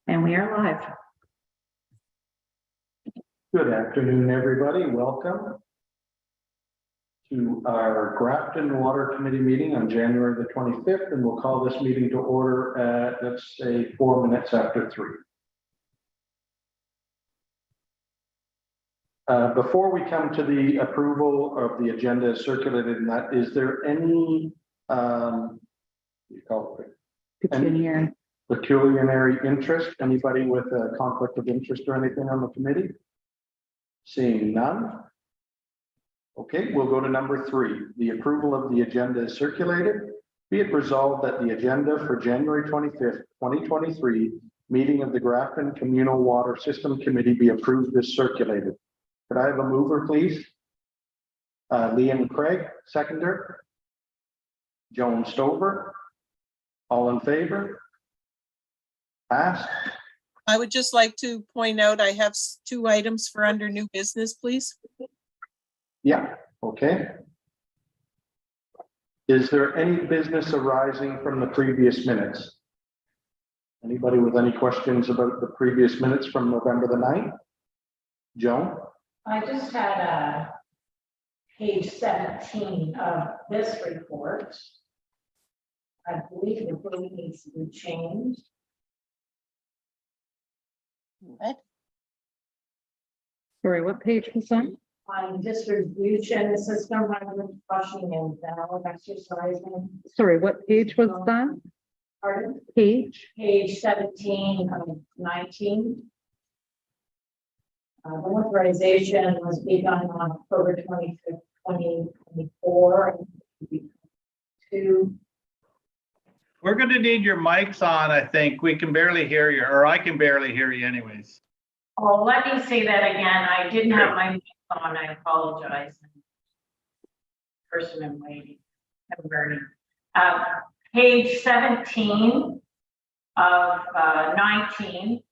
And we are live. Good afternoon, everybody. Welcome to our Grafton Water Committee meeting on January the 25th, and we'll call this meeting to order at, let's say, 4 minutes after 3. Before we come to the approval of the agenda as circulated in that, is there any, you call it, Pecuniary. pecuniary interest? Anybody with a conflict of interest or anything on the committee? Seeing none. Okay, we'll go to number 3. The approval of the agenda is circulated. Be it resolved that the agenda for January 25th, 2023 meeting of the Grafton Communal Water System Committee be approved as circulated. Could I have a mover, please? Liam Craig, seconder. Joan Stover. All in favor? Passed. I would just like to point out I have 2 items for under new business, please. Yeah, okay. Is there any business arising from the previous minutes? Anybody with any questions about the previous minutes from November the 9th? Joan? I just had page 17 of this report. I believe the date needs to be changed. What? Sorry, what page was that? On distribution system, running, flushing, and valve exercising. Sorry, what page was that? Pardon? Page? Page 17 of 19. The authorization was begun on October 25th, 2024. We're going to need your mics on, I think. We can barely hear you, or I can barely hear you anyways. Oh, let me say that again. I didn't have my mic on. I apologize. Person in waiting. I'm burning. Page 17 of 19.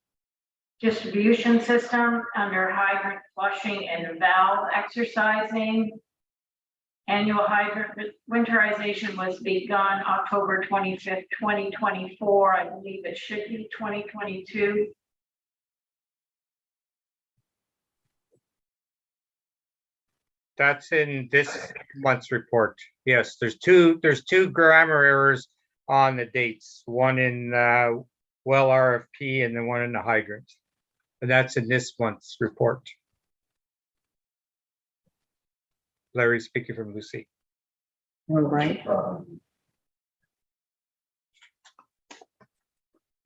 Distribution system under hydrant flushing and valve exercising. Annual hydrant winterization was begun October 25th, 2024. I believe it should be 2022. That's in this month's report. Yes, there's two grammar errors on the dates. One in well RFP and then one in the hydrant. And that's in this month's report. Larry speaking from Lucy. All right.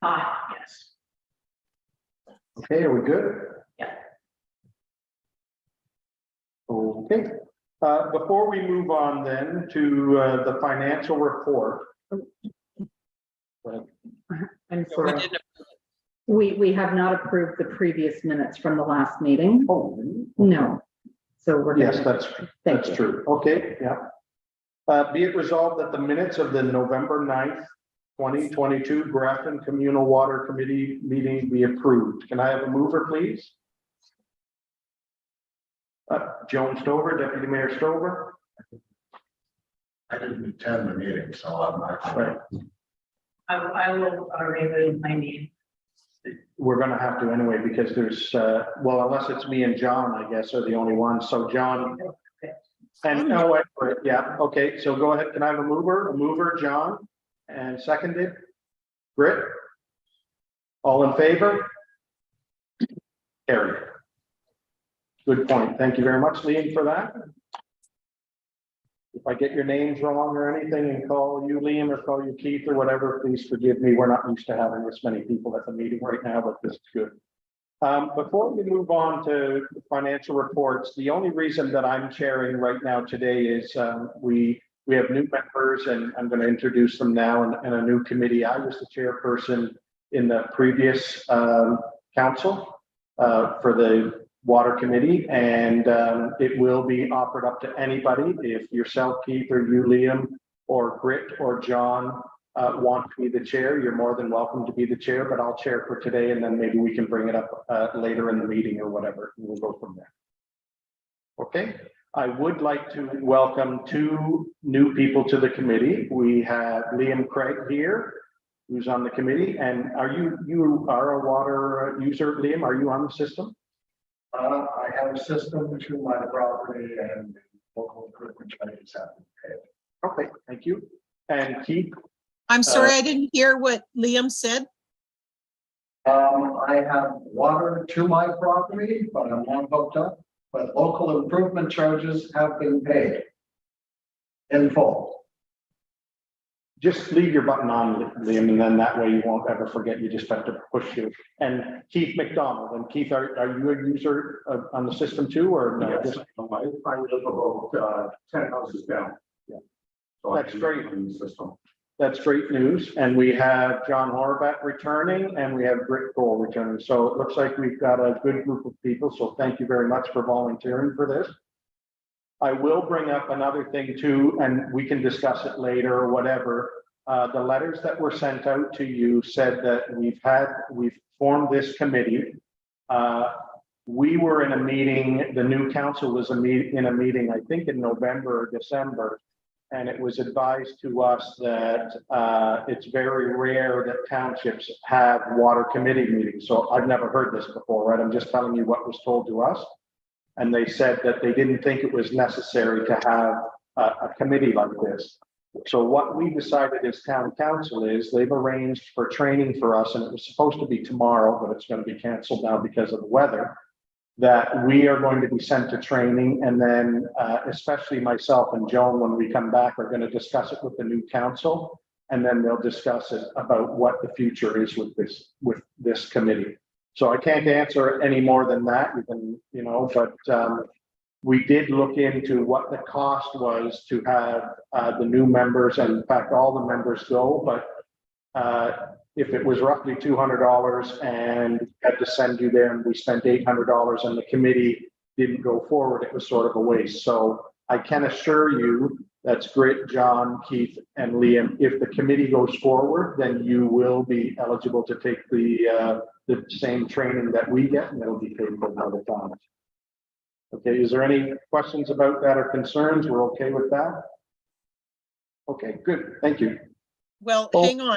Yes. Okay, are we good? Yeah. Okay. Before we move on then to the financial report. I'm We sorry. didn't- We have not approved the previous minutes from the last meeting. Oh, No. So we're. yes, gonna- that's Thank you. true. Okay, yeah. Be it resolved that the minutes of the November 9th, 2022 Grafton Communal Water Committee meeting be approved. Can I have a mover, please? Joan Stover, Deputy Mayor Stover. I didn't attend the meeting, so I'm not. Right. I will remove my name. We're going to have to anyway, because there's, well, unless it's me and John, I guess, are the only ones. So John, and, oh, wait, yeah, okay, so go ahead. Can I have a mover, John, and seconded? Britt? All in favor? Carried. Good point. Thank you very much, Liam, for that. If I get your names wrong or anything and call you Liam or call you Keith or whatever, please forgive me. We're not used to having this many people at the meeting right now, but this is good. Before we move on to financial reports, the only reason that I'm chairing right now today is we have new members, and I'm going to introduce them now in a new committee. I was the chairperson in the previous council for the Water Committee, and it will be offered up to anybody. If yourself, Keith, or you, Liam, or Britt, or John want to be the chair, you're more than welcome to be the chair, but I'll chair for today, and then maybe we can bring it up later in the meeting or whatever, and we'll go from there. Okay, I would like to welcome 2 new people to the committee. We have Liam Craig here, who's on the committee. And you are a water user, Liam? Are you on the system? I have a system to my property and local improvement charges have been paid. Okay, thank you. And Keith, I'm sorry, I didn't hear what Liam said. I have water to my property, but I'm not hooked up, but local improvement charges have been paid in full. just leave your button on, Liam, and then that way you won't ever forget. You just have to push it. And Keith McDonald, and Keith, are you a user on the system too, or no? Yes, Just- I live about 10 houses down. Yeah. So I That's can great. use the system. That's great news. And we have John Horvat returning and we have Britt Cole returning. So it looks like we've got a good group of people. So thank you very much for volunteering for this. I will bring up another thing too, and we can discuss it later or whatever. The letters that were sent out to you said that we've formed this committee. We were in a meeting, the new council was in a meeting, I think in November or December. And it was advised to us that it's very rare that townships have water committee meetings. So I've never heard this before, right? I'm just telling you what was told to us. And they said that they didn't think it was necessary to have a committee like this. So what we decided as town council is they've arranged for training for us, and it was supposed to be tomorrow, but it's going to be canceled now because of the weather, that we are going to be sent to training. And then especially myself and Joan, when we come back, are going to discuss it with the new council. And then they'll discuss it about what the future is with this committee. So I can't answer any more than that. You can, but we did look into what the cost was to have the new members, and in fact, all the members go. But if it was roughly $200 and had to send you there and we spent $800 and the committee didn't go forward, it was sort of a waste. So I can assure you that's great, John, Keith, and Liam. If the committee goes forward, then you will be eligible to take the same training that we get, and it'll be paid for by the town. Okay, is there any questions about that or concerns? We're okay with that? Okay, good, thank you. Well, Oh. hang on,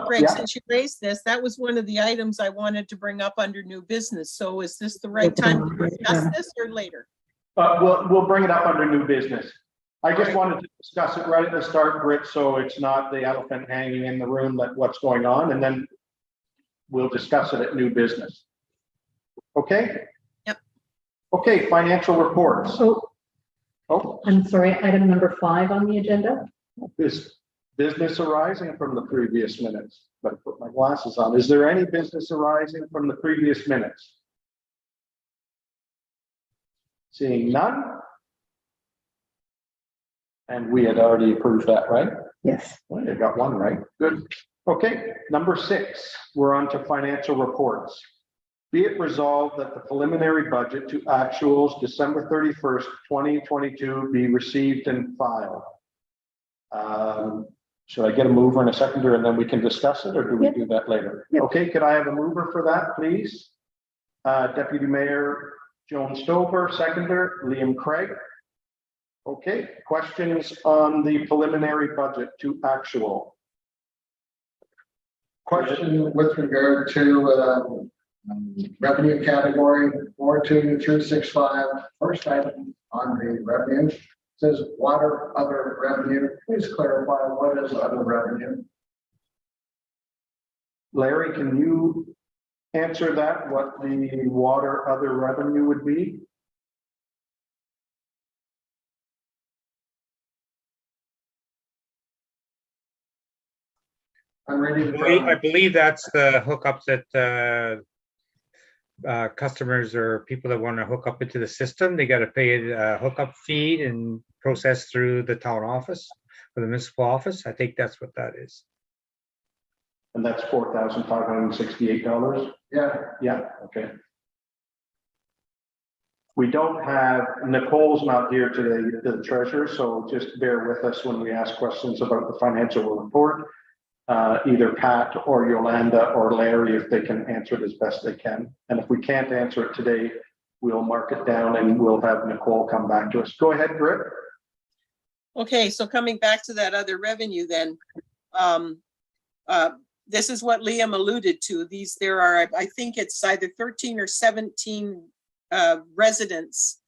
Greg, Yeah. since you raised this, that was one of the items I wanted to bring up under new business. So is this the right time to discuss this or later? We'll bring it up under new business. I just wanted to discuss it right at the start, Britt, so it's not the elephant hanging in the room that what's going on, and then we'll discuss it at new business. Okay? Yep. Okay, financial reports. Oh, I'm sorry, item number 5 on the agenda. is business arising from the previous minutes? Better put my glasses on. Is there any business arising from the previous minutes? Seeing none. And we had already approved that, right? Yes. Well, you got one right. Good. Okay, number 6, we're on to financial reports. Be it resolved that the preliminary budget to actuals December 31st, 2022 be received and filed. Should I get a mover and a seconder and then we can discuss it, or do we do that later? Yep. Okay, could I have a mover for that, please? Deputy Mayor Joan Stover, seconder Liam Craig. Okay, questions on the preliminary budget to actual? Question with regard to revenue category 42265. First item on the revenue says water other revenue. Please clarify what is other revenue. Larry, can you answer that, what the water other revenue would be? I'm reading I from believe that's the hookups that customers or people that want to hook up into the system, they got to pay a hookup fee and process through the town office or the municipal office. I think that's what that is. And that's $4,568. yeah. Yeah, okay. We don't have, Nicole's not here today, the treasurer, so just bear with us when we ask questions about the financial report. Either Pat or Yolanda or Larry, if they can answer it as best they can. And if we can't answer it today, we'll mark it down and we'll have Nicole come back to us. Go ahead, Britt. Okay, so coming back to that other revenue then, this is what Liam alluded to. There are, I think it's either 13 or 17 residences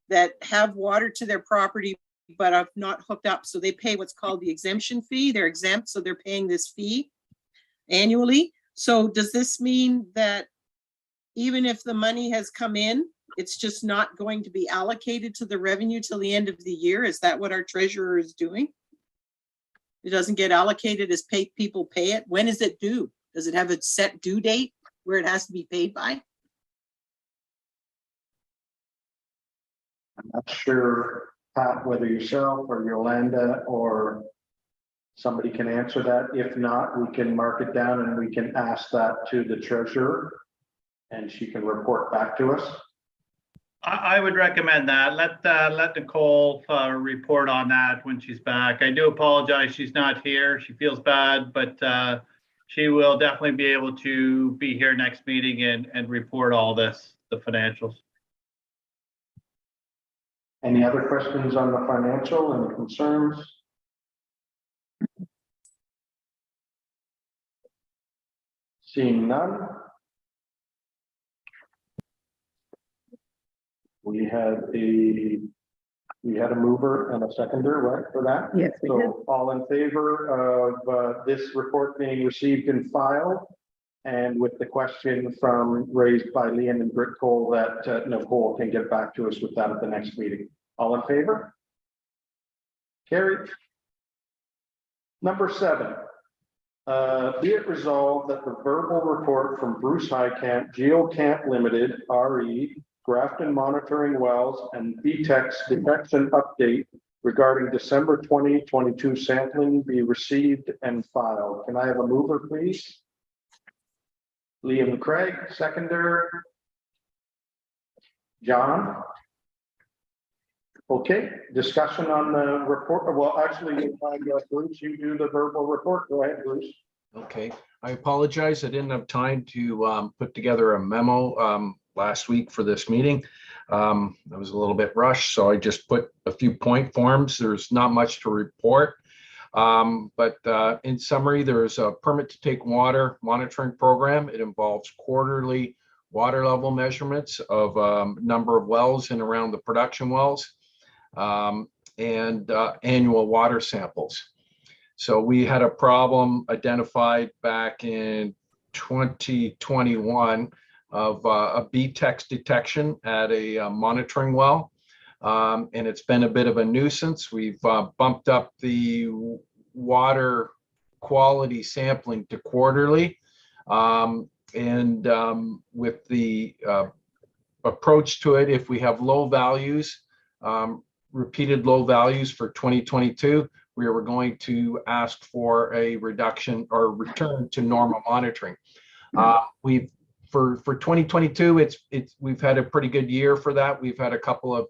that have water to their property but have not hooked up. So they pay what's called the exemption fee. They're exempt, so they're paying this fee annually. So does this mean that even if the money has come in, it's just not going to be allocated to the revenue till the end of the year? Is that what our treasurer is doing? It doesn't get allocated as people pay it? When is it due? Does it have a set due date where it has to be paid by? I'm not sure, Pat, whether yourself or Yolanda or somebody can answer that. If not, we can mark it down and we can ask that to the treasurer and she can report back to us. I would recommend that. Let Nicole report on that when she's back. I do apologize she's not here. She feels bad, but she will definitely be able to be here next meeting and report all this, the financials. Any other questions on the financial and concerns? Seeing none. We had a mover and a seconder, right, for that? Yes, we did. So all in favor of this report being received and filed, and with the question raised by Liam and Britt Cole that Nicole can get back to us with that at the next meeting. All in favor? Carried. Number 7. Be it resolved that the verbal report from Bruce Highcamp, Geocamp Limited, RE, Grafton Monitoring Wells, and VTEX Detection Update regarding December 2022 sampling be received and filed. Can I have a mover, please? Liam Craig, seconder. John? Okay, discussion on the report. Well, actually, Bruce, you do the verbal report. Go ahead, Bruce. Okay, I apologize. I didn't have time to put together a memo last week for this meeting. I was a little bit rushed, so I just put a few point forms. There's not much to report. But in summary, there's a permit to take water monitoring program. It involves quarterly water level measurements of number of wells in around the production wells and annual water samples. So we had a problem identified back in 2021 of a VTEX detection at a monitoring well. And it's been a bit of a nuisance. We've bumped up the water quality sampling to quarterly. And with the approach to it, if we have low values, repeated low values for 2022, we were going to ask for a reduction or return to normal monitoring. For 2022, we've had a pretty good year for that. We've had a couple of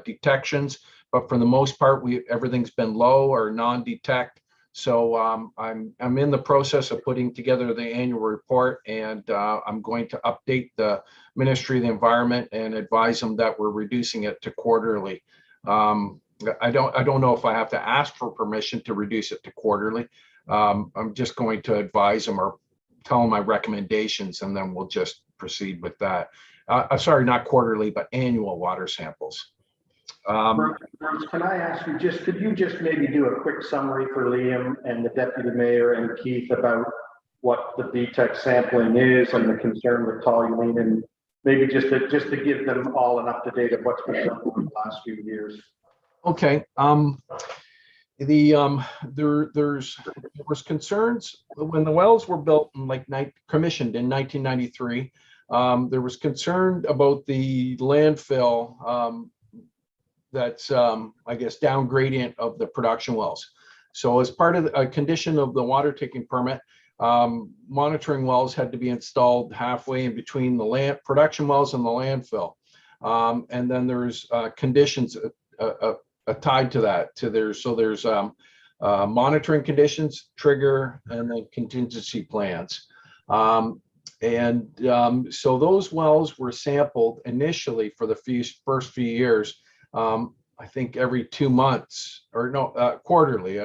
detections, but for the most part, everything's been low or non-detect. So I'm in the process of putting together the annual report, and I'm going to update the Ministry of the Environment and advise them that we're reducing it to quarterly. I don't know if I have to ask for permission to reduce it to quarterly. I'm just going to advise them or tell them my recommendations, and then we'll just proceed with that. Sorry, not quarterly, but annual water samples. Bruce, can I ask you could you just maybe do a quick summary for Liam and the deputy mayor and Keith about what the VTEX sampling is and the concern with toluene, and maybe just to give them all an up-to-date of what's been done over the last few years. Okay. There was concerns when the wells were built and commissioned in 1993. There was concern about the landfill that's I guess down gradient of the production wells. So as part of a condition of the water taking permit, monitoring wells had to be installed halfway in between the production wells and the landfill. And then there's conditions tied to that. There's monitoring conditions, trigger, and then contingency plans. So those wells were sampled initially for the first few years. I think every 2 months, or no, quarterly.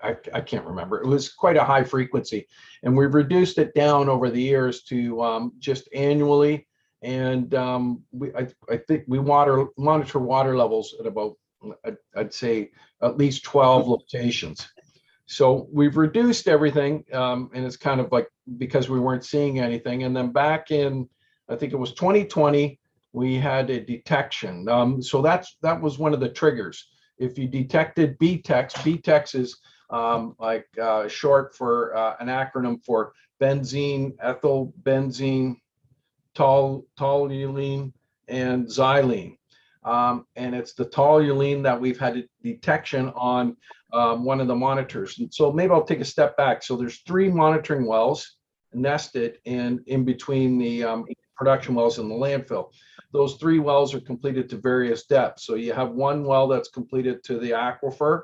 I can't remember. It was quite a high frequency. And we've reduced it down over the years to just annually. And I think we monitor water levels at about, I'd say, at least 12 locations. So we've reduced everything, and it's kind of like because we weren't seeing anything. And then back in, I think it was 2020, we had a detection. So that was one of the triggers. If you detected BTEX, BTEX is like short for an acronym for benzene, ethyl benzene, toluene, and xylene. And it's the toluene that we've had a detection on one of the monitors. And so maybe I'll take a step back. So there's 3 monitoring wells nested in between the production wells and the landfill. Those 3 wells are completed to various depths. So you have one well that's completed to the aquifer.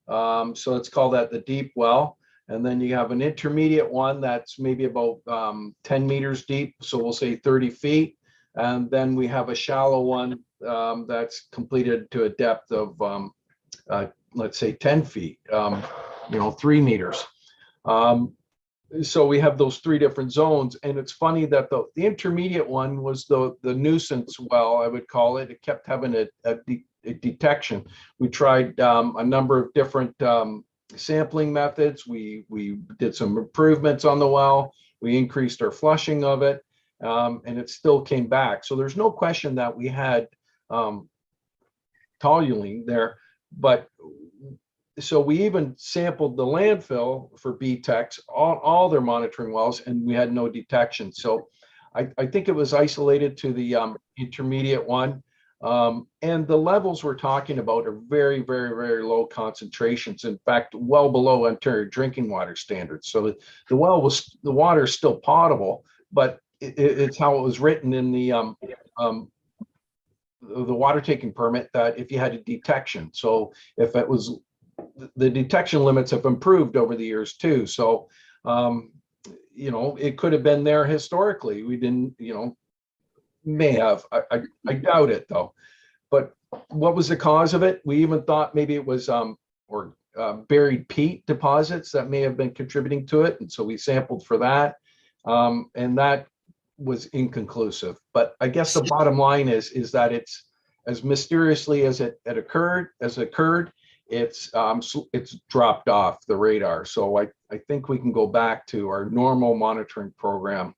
So let's call that the deep well. And then you have an intermediate one that's maybe about 10 meters deep. So we'll say 30 feet. And then we have a shallow one that's completed to a depth of, let's say 10 feet, 3 meters. So we have those 3 different zones. And it's funny that the intermediate one was the nuisance well, I would call it. It kept having a detection. We tried a number of different sampling methods. We did some improvements on the well. We increased our flushing of it, and it still came back. So there's no question that we had toluene there, but so we even sampled the landfill for BTEX, all their monitoring wells, and we had no detection. So I think it was isolated to the intermediate one. And the levels we're talking about are very, very, very low concentrations. In fact, well below Ontario drinking water standards. So the water is still potable, but it's how it was written in the water taking permit that if you had a detection. So if it was, the detection limits have improved over the years too. So, it could have been there historically. We didn't, may have. I doubt it though. But what was the cause of it? We even thought maybe it was buried peat deposits that may have been contributing to it, and so we sampled for that, and that was inconclusive. But I guess the bottom line is that it's as mysteriously as it occurred, it's dropped off the radar. So I think we can go back to our normal monitoring program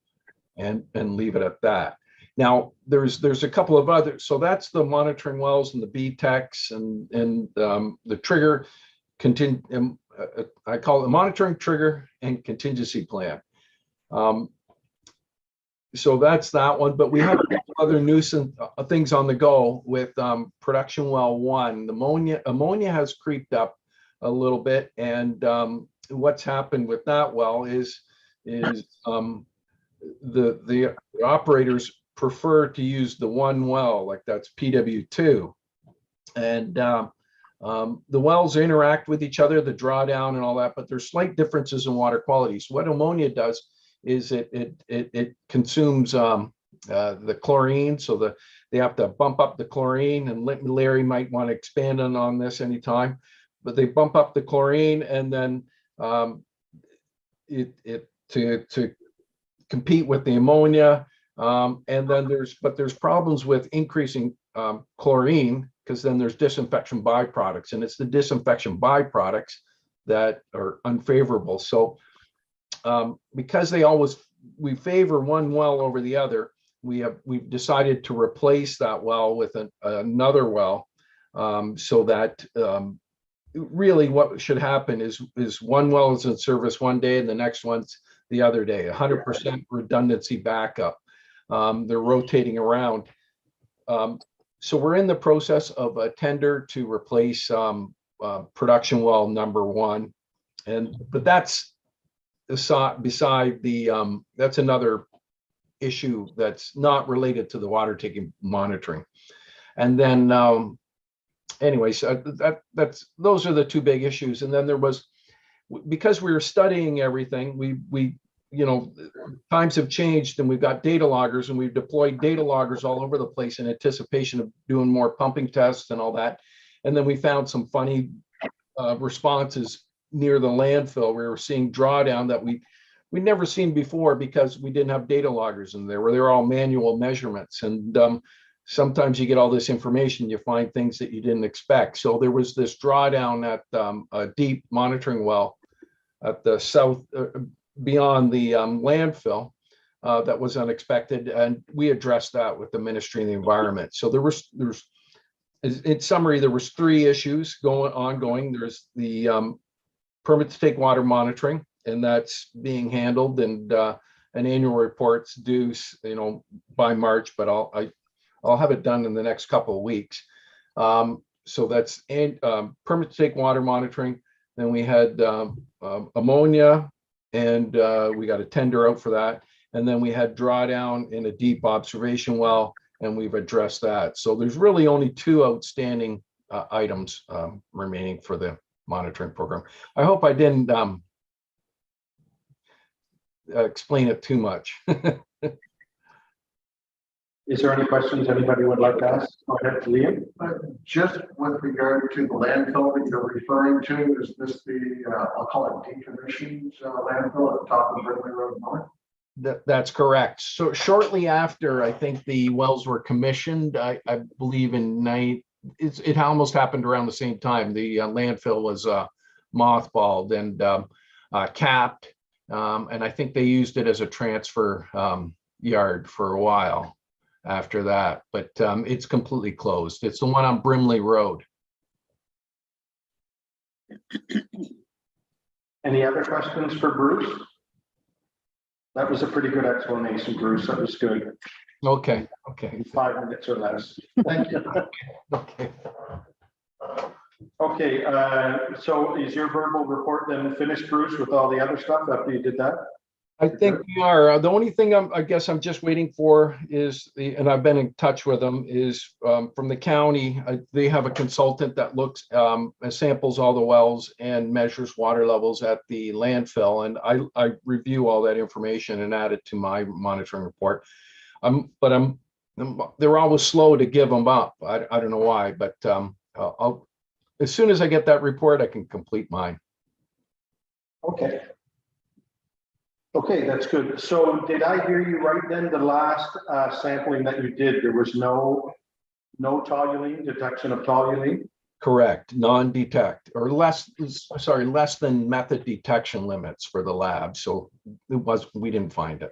and leave it at that. Now, there's a couple of others. So that's the monitoring wells and the BTEX and the trigger, I call it the monitoring trigger and contingency plan. So that's that one, but we have other nuisance things on the go with production well 1. Ammonia has creeped up a little bit, and what's happened with that well is the operators prefer to use the one well, like that's PW2, and the wells interact with each other, the drawdown and all that, but there's slight differences in water quality. So what ammonia does is it consumes the chlorine, so they have to bump up the chlorine, and Larry might want to expand on this anytime, but they bump up the chlorine, and then to compete with the ammonia. And then there's problems with increasing chlorine, because then there's disinfection byproducts, and it's the disinfection byproducts that are unfavorable. So because we favor one well over the other, we've decided to replace that well with another well, so that really what should happen is one well is in service one day and the next one's the other day, 100% redundancy backup. They're rotating around. So we're in the process of a tender to replace production well number 1. But that's beside the, that's another issue that's not related to the water taking monitoring. And then anyways, those are the 2 big issues. And then there was, because we were studying everything, we times have changed, and we've got data loggers, and we've deployed data loggers all over the place in anticipation of doing more pumping tests and all that. And then we found some funny responses near the landfill, we were seeing drawdown that we'd never seen before because we didn't have data loggers in there, where they're all manual measurements. And sometimes you get all this information, you find things that you didn't expect. So there was this drawdown at a deep monitoring well at the south, beyond the landfill, that was unexpected, and we addressed that with the Ministry of the Environment. So there's, in summary, there was 3 issues ongoing. There's the permit to take water monitoring, and that's being handled, and an annual report's due, by March, but I'll have it done in the next couple of weeks. So that's permit to take water monitoring. Then we had ammonia, and we got a tender out for that. And then we had drawdown in a deep observation well, and we've addressed that. So there's really only 2 outstanding items remaining for the monitoring program. I hope I didn't explain it too much. Is there any questions anybody would like to ask? Go ahead, Liam. Just with regard to the landfill that you're referring to, is this the, I'll call it decommissioned landfill at the top of Ridley Road North? That's correct. So shortly after, I think the wells were commissioned, I believe it almost happened around the same time. The landfill was mothballed and capped. And I think they used it as a transfer yard for a while after that, but it's completely closed. It's the one on Brimley Road. Any other questions for Bruce? That was a pretty good explanation, Bruce. That was good. Okay. 5 minutes or less. Thank you. Okay. Okay, so is your verbal report then finished, Bruce, with all the other stuff after you did that? I think we are. The only thing I guess I'm just waiting for is and I've been in touch with them, is from the county. They have a consultant that looks samples all the wells and measures water levels at the landfill, and I review all that information and add it to my monitoring report. But they're always slow to give them up. I don't know why, but I'll, as soon as I get that report, I can complete mine. Okay. Okay, that's good. So did I hear you right then? The last sampling that you did, there was no toluene, detection of toluene? Correct, non-detect or less than method detection limits for the lab. So we didn't find it.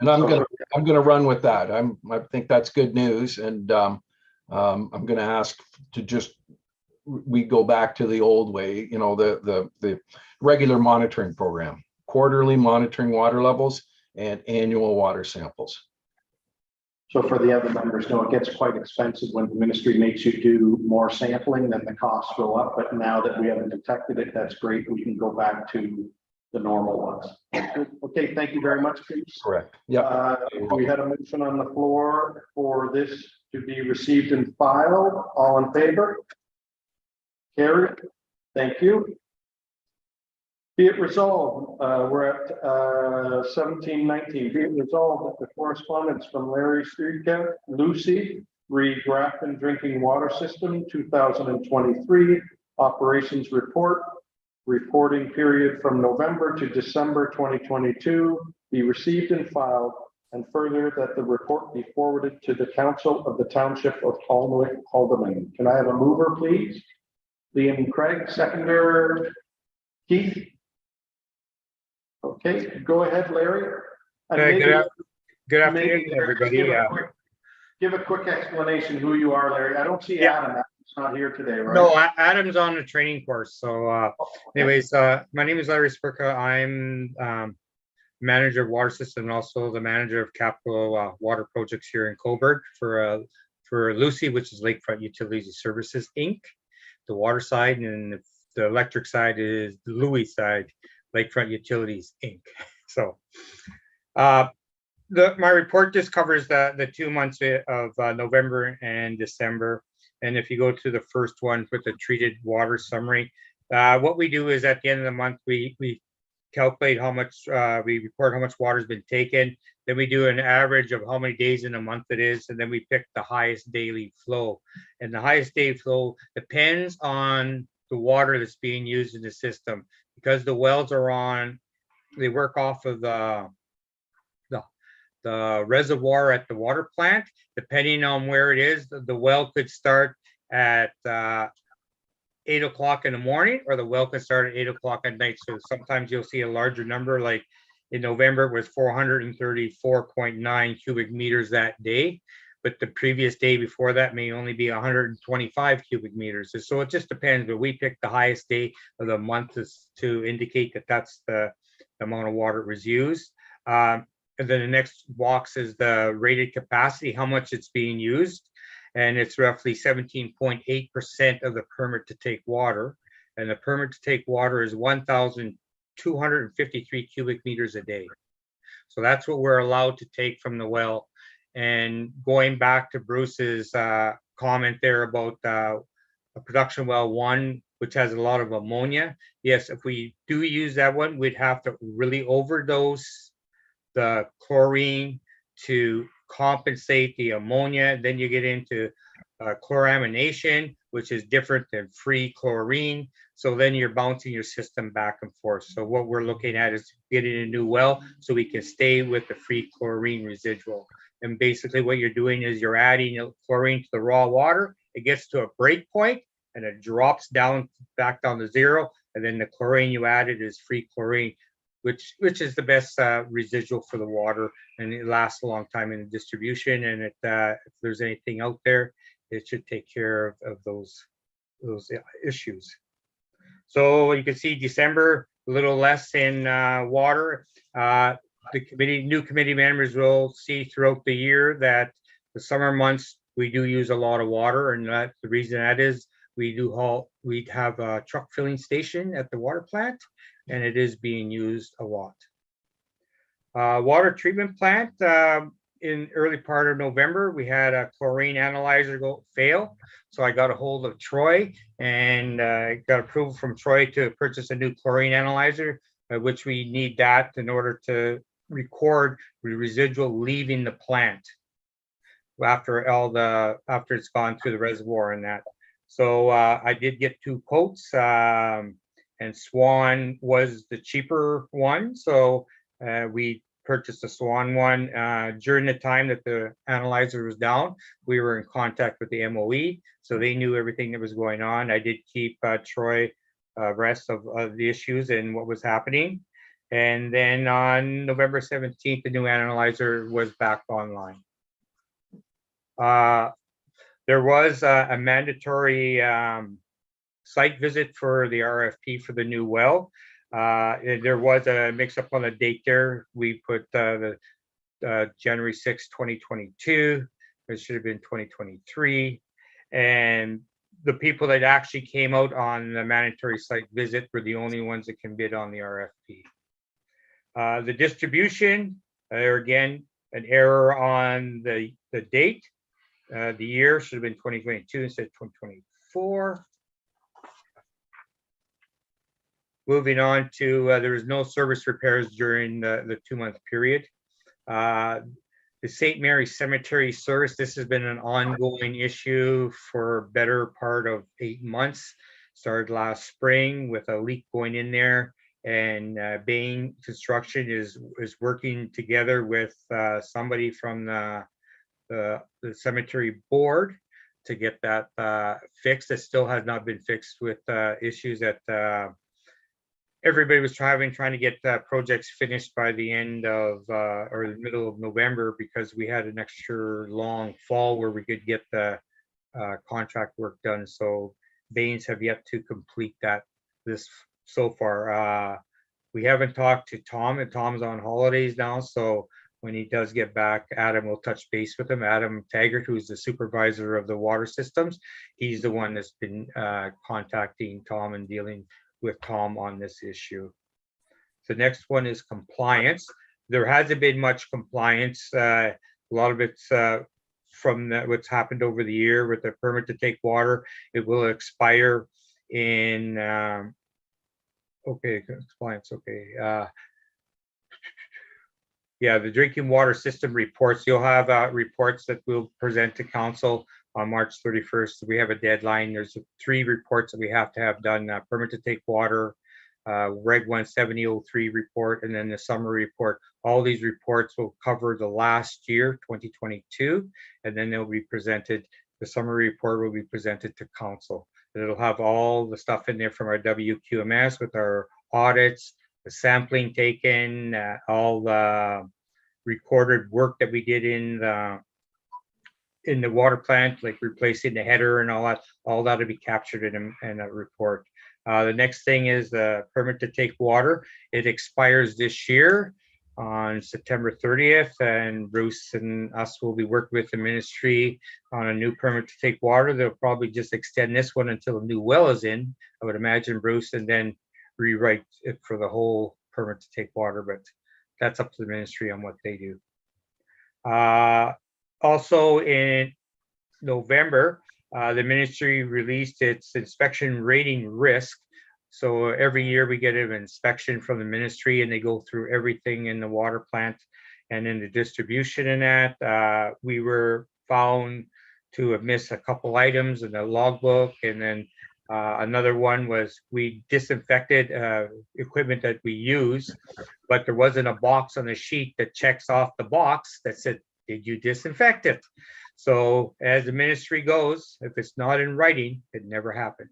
And I'm gonna run with that. I think that's good news. And I'm gonna ask to we go back to the old way, the regular monitoring program. Quarterly monitoring water levels and annual water samples. So for the other members, no, it gets quite expensive when the ministry makes you do more sampling, then the costs go up. But now that we haven't detected it, that's great. We can go back to the normal ones. Okay, thank you very much, Bruce. Correct. Yeah. We had a motion on the floor for this to be received and filed. All in favor? Carried. Thank you. Be it resolved, we're at 1719. Be it resolved that the correspondence from Larry Streetcat, Lucy, Grafton Drinking Water System 2023 operations report, reporting period from November to December 2022 be received and filed, and further that the report be forwarded to the Council of the Township of Haldeman. Can I have a mover, please? Liam Craig, seconder Keith. Okay, go ahead, Larry. Good afternoon, everybody. Give a quick explanation who you are, Larry. I don't see Adam. Adam's not here today, right? No, Adam's on a training course. So anyways, my name is Larry Spurka. I'm manager of water system and also the manager of capital water projects here in Cobourg for Lucy, which is Lakefront Utilities Services, Inc. The water side, and the electric side is the Louis side, Lakefront Utilities, Inc. So my report just covers the 2 months of November and December. And if you go to the first one with the treated water summary, what we do is at the end of the month, we calculate how much, we report how much water has been taken. Then we do an average of how many days in a month it is. And then we pick the highest daily flow. And the highest day flow depends on the water that's being used in the system. Because the wells are on, they work off of the reservoir at the water plant. Depending on where it is, the well could start at 8 o'clock in the morning, or the well could start at 8 o'clock at night. So sometimes you'll see a larger number, like in November it was 434.9 cubic meters that day. But the previous day before that may only be 125 cubic meters. So it just depends, but we picked the highest day of the month to indicate that that's the amount of water was used. And then the next box is the rated capacity, how much it's being used. And it's roughly 17.8% of the permit to take water. And the permit to take water is 1,253 cubic meters a day. So that's what we're allowed to take from the well. And going back to Bruce's comment there about a production well 1, which has a lot of ammonia. Yes, if we do use that one, we'd have to really overdose the chlorine to compensate the ammonia. Then you get into chloramination, which is different than free chlorine. So then you're bouncing your system back and forth. So what we're looking at is getting a new well so we can stay with the free chlorine residual. And basically what you're doing is you're adding chlorine to the raw water. It gets to a break point and it drops down back down to 0. And then the chlorine you added is free chlorine, which is the best residual for the water, and it lasts a long time in the distribution. And if there's anything out there, it should take care of those issues. So you can see December, a little less in water. The new committee members will see throughout the year that the summer months we do use a lot of water, and the reason that is we have a truck filling station at the water plant, and it is being used a lot. Water treatment plant, in early part of November, we had a chlorine analyzer fail. So I got a hold of Troy and got approval from Troy to purchase a new chlorine analyzer, which we need that in order to record the residual leaving the plant after it's gone through the reservoir and that. So I did get 2 quotes, and Swan was the cheaper one. So we purchased the Swan one. During the time that the analyzer was down, we were in contact with the MOE, so they knew everything that was going on. I did keep Troy abreast of the issues and what was happening. And then on November 17th, the new analyzer was back online. There was a mandatory site visit for the RFP for the new well. There was a mix-up on the date there. We put the January 6, 2022. It should have been 2023. And the people that actually came out on the mandatory site visit were the only ones that can bid on the RFP. The distribution, there again, an error on the date. The year should have been 2022 instead of 2024. Moving on to, there was no service repairs during the 2-month period. The St. Mary's Cemetery service, this has been an ongoing issue for better part of 8 months. Started last spring with a leak going in there, and Bain Construction is working together with somebody from the cemetery board to get that fixed. It still has not been fixed with issues that everybody was trying to get projects finished by the end of or the middle of November, because we had an extra long fall where we could get the contract work done. So Bains have yet to complete that this so far. We haven't talked to Tom, and Tom's on holidays now. So when he does get back, Adam will touch base with him. Adam Taggart, who's the supervisor of the water systems, he's the one that's been contacting Tom and dealing with Tom on this issue. The next one is compliance. There hasn't been much compliance. A lot of it's from what's happened over the year with the permit to take water. It will expire in, okay, compliance, okay. Yeah, the drinking water system reports, you'll have reports that we'll present to council on March 31st. We have a deadline. There's 3 reports that we have to have done, permit to take water, Reg 17003 report, and then the summary report. All these reports will cover the last year, 2022, and then they'll be presented, the summary report will be presented to council. And it'll have all the stuff in there from our WQMS with our audits, the sampling taken, all the recorded work that we did in the water plant, like replacing the header and all that will be captured in a report. The next thing is the permit to take water. It expires this year on September 30th, and Bruce and us will be working with the ministry on a new permit to take water. They'll probably just extend this one until a new well is in, I would imagine, Bruce, and then rewrite it for the whole permit to take water, but that's up to the ministry on what they do. Also in November, the ministry released its inspection rating risk. So every year we get an inspection from the ministry, and they go through everything in the water plant and in the distribution in that. We were found to have missed a couple items in the logbook, and then another one was we disinfected equipment that we use, but there wasn't a box on the sheet that checks off the box that said, did you disinfect it? So as the ministry goes, if it's not in writing, it never happened.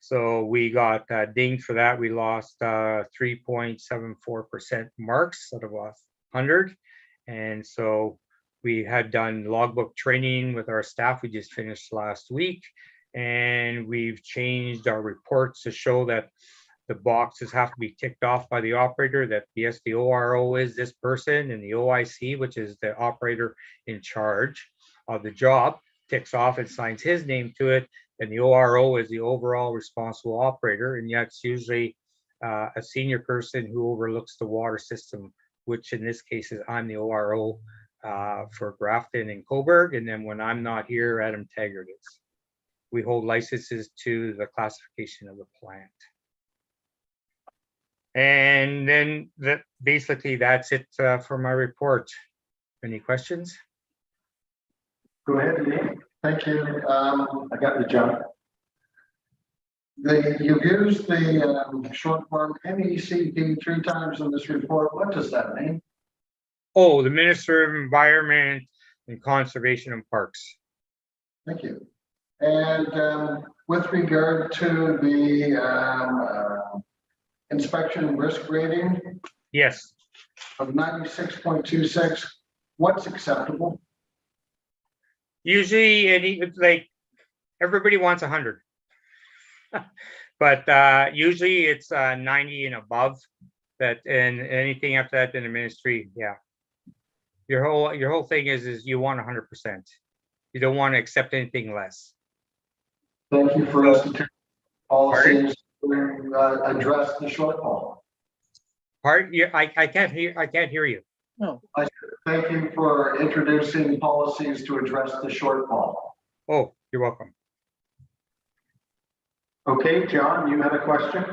So we got dinged for that. We lost 3.74% marks out of 100. And so we had done logbook training with our staff. We just finished last week. And we've changed our reports to show that the boxes have to be ticked off by the operator, that yes, the ORO is this person, and the OIC, which is the operator in charge of the job, ticks off and signs his name to it, and the ORO is the overall responsible operator, and yet it's usually a senior person who overlooks the water system, which in this case is I'm the ORO for Grafton and Coburg, and then when I'm not here, Adam Taggart is. We hold licenses to the classification of the plant. And then basically that's it for my report. Any questions? Go ahead, Liam. Thank you. I got the jump. You used the short form MECP 3 times in this report. What does that mean? Oh, the Minister of Environment and Conservation and Parks. Thank you. And with regard to the inspection risk rating Yes. of 96.26, what's acceptable? Usually it's like everybody wants 100. But usually it's 90 and above, that, and anything after that in the ministry, yeah. Your whole thing is you want 100%. You don't want to accept anything less. Thank you for instituting policies to address the shortfall. Pardon? Yeah, I can't hear you. No. Thank you for introducing policies to address the shortfall. Oh, you're welcome. Okay, John, you had a question?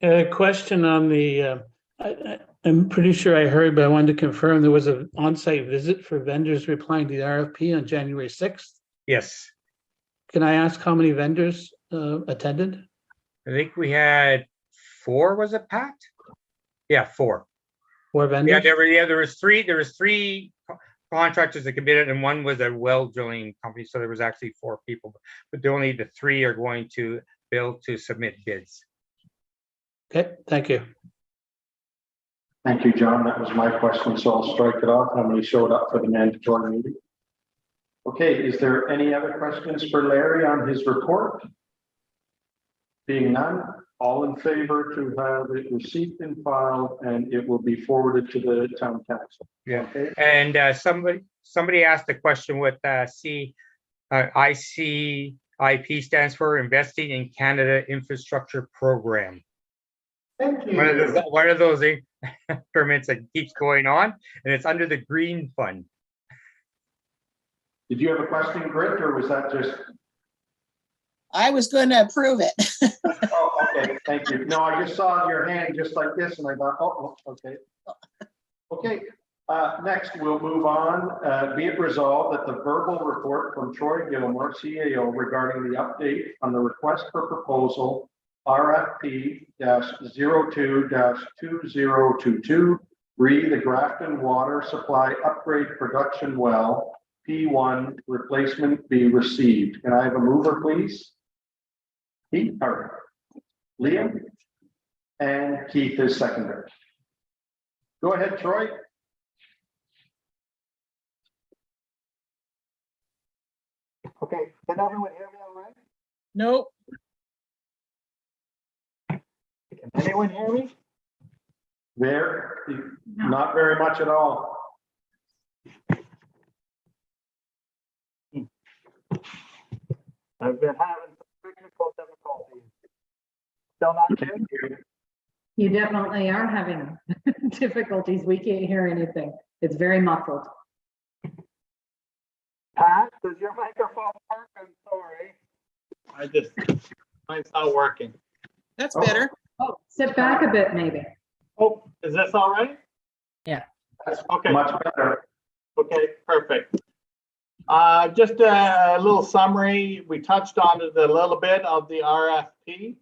A question on the, I'm pretty sure I heard, but I wanted to confirm there was an on-site visit for vendors replying to the RFP on January 6th. Yes. Can I ask how many vendors attended? I think we had 4, was it, Pat? Yeah, 4. 4 vendors? Yeah, there was three contractors that committed, and one was a well drilling company, so there was actually 4 people, but only the 3 are going to be able to submit bids. Okay, thank you. Thank you, John. That was my question, so I'll strike it off. How many showed up for the mandatory meeting? Okay, is there any other questions for Larry on his report? Being none, all in favor to have it received and filed, and it will be forwarded to the town council. Yeah. Okay. And somebody asked a question what ICIP stands for, Investing in Canada Infrastructure Program. Thank you. One of those permits that keeps going on, and it's under the Green Fund. Did you have a question, Britt, or was that just? I was going to approve it. Oh, okay, thank you. No, I just saw your hand just like this and I thought, oh, okay. Okay, Next, we'll move on. Be it resolved that the verbal report from Troy Gilmore, CAO, regarding the update on the request for proposal RFP-02-2022, re the Grafton Water Supply Upgrade Production Well, P1 replacement be received. Can I have a mover, please? Keith, or Liam? And Keith is seconder. Go ahead, Troy. Okay, can everyone hear me all right? Nope. Can anyone hear me? There, not very much at all. I've been having some technical difficulties. Still not good? You definitely are having difficulties. We can't hear anything. It's very muffled. Pat, does your microphone work? I'm sorry. Mine's not working. That's Oh. better. Oh, sit back a bit, maybe. Oh, is this all right? That's Okay. much better. Okay, perfect. Just a little summary. We touched on it a little bit of the RFP,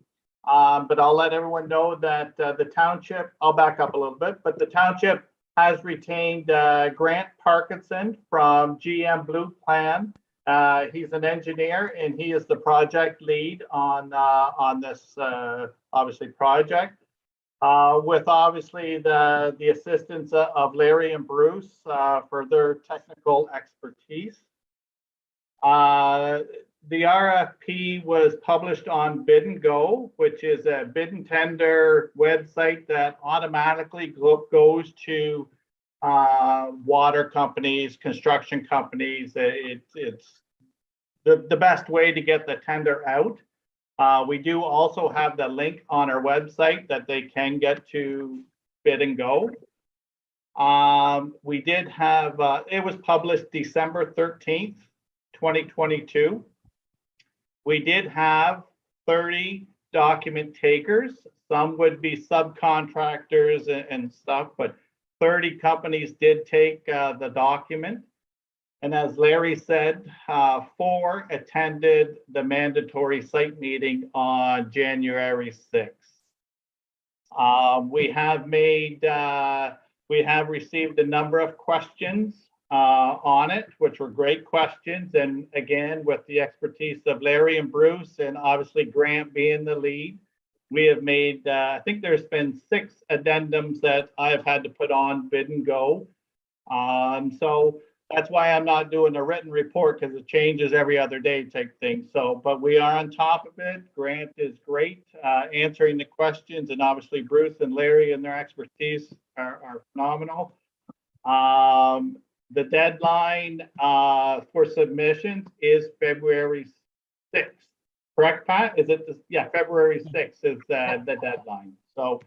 but I'll let everyone know that the township, I'll back up a little bit, but the township has retained Grant Parkinson from GM Blue Plan. He's an engineer and he is the project lead on this obviously project. With obviously the assistance of Larry and Bruce for their technical expertise. The RFP was published on Bid and Go, which is a bid and tender website that automatically goes to water companies, construction companies. It's the best way to get the tender out. We do also have the link on our website that they can get to Bid and Go. We did have, it was published December 13th, 2022. We did have 30 document takers. Some would be subcontractors and stuff, but 30 companies did take the document. And as Larry said, 4 attended the mandatory site meeting on January 6th. We have received a number of questions on it, which were great questions. And again, with the expertise of Larry and Bruce, and obviously Grant being the lead, we have made, I think there's been 6 addendums that I've had to put on Bid and Go. So that's why I'm not doing a written report, because it changes every other day type thing. So, but we are on top of it. Grant is great answering the questions, and obviously Bruce and Larry and their expertise are phenomenal. The deadline for submissions is February 6th. Correct, Pat? Is it? Yeah, February 6th is the deadline. So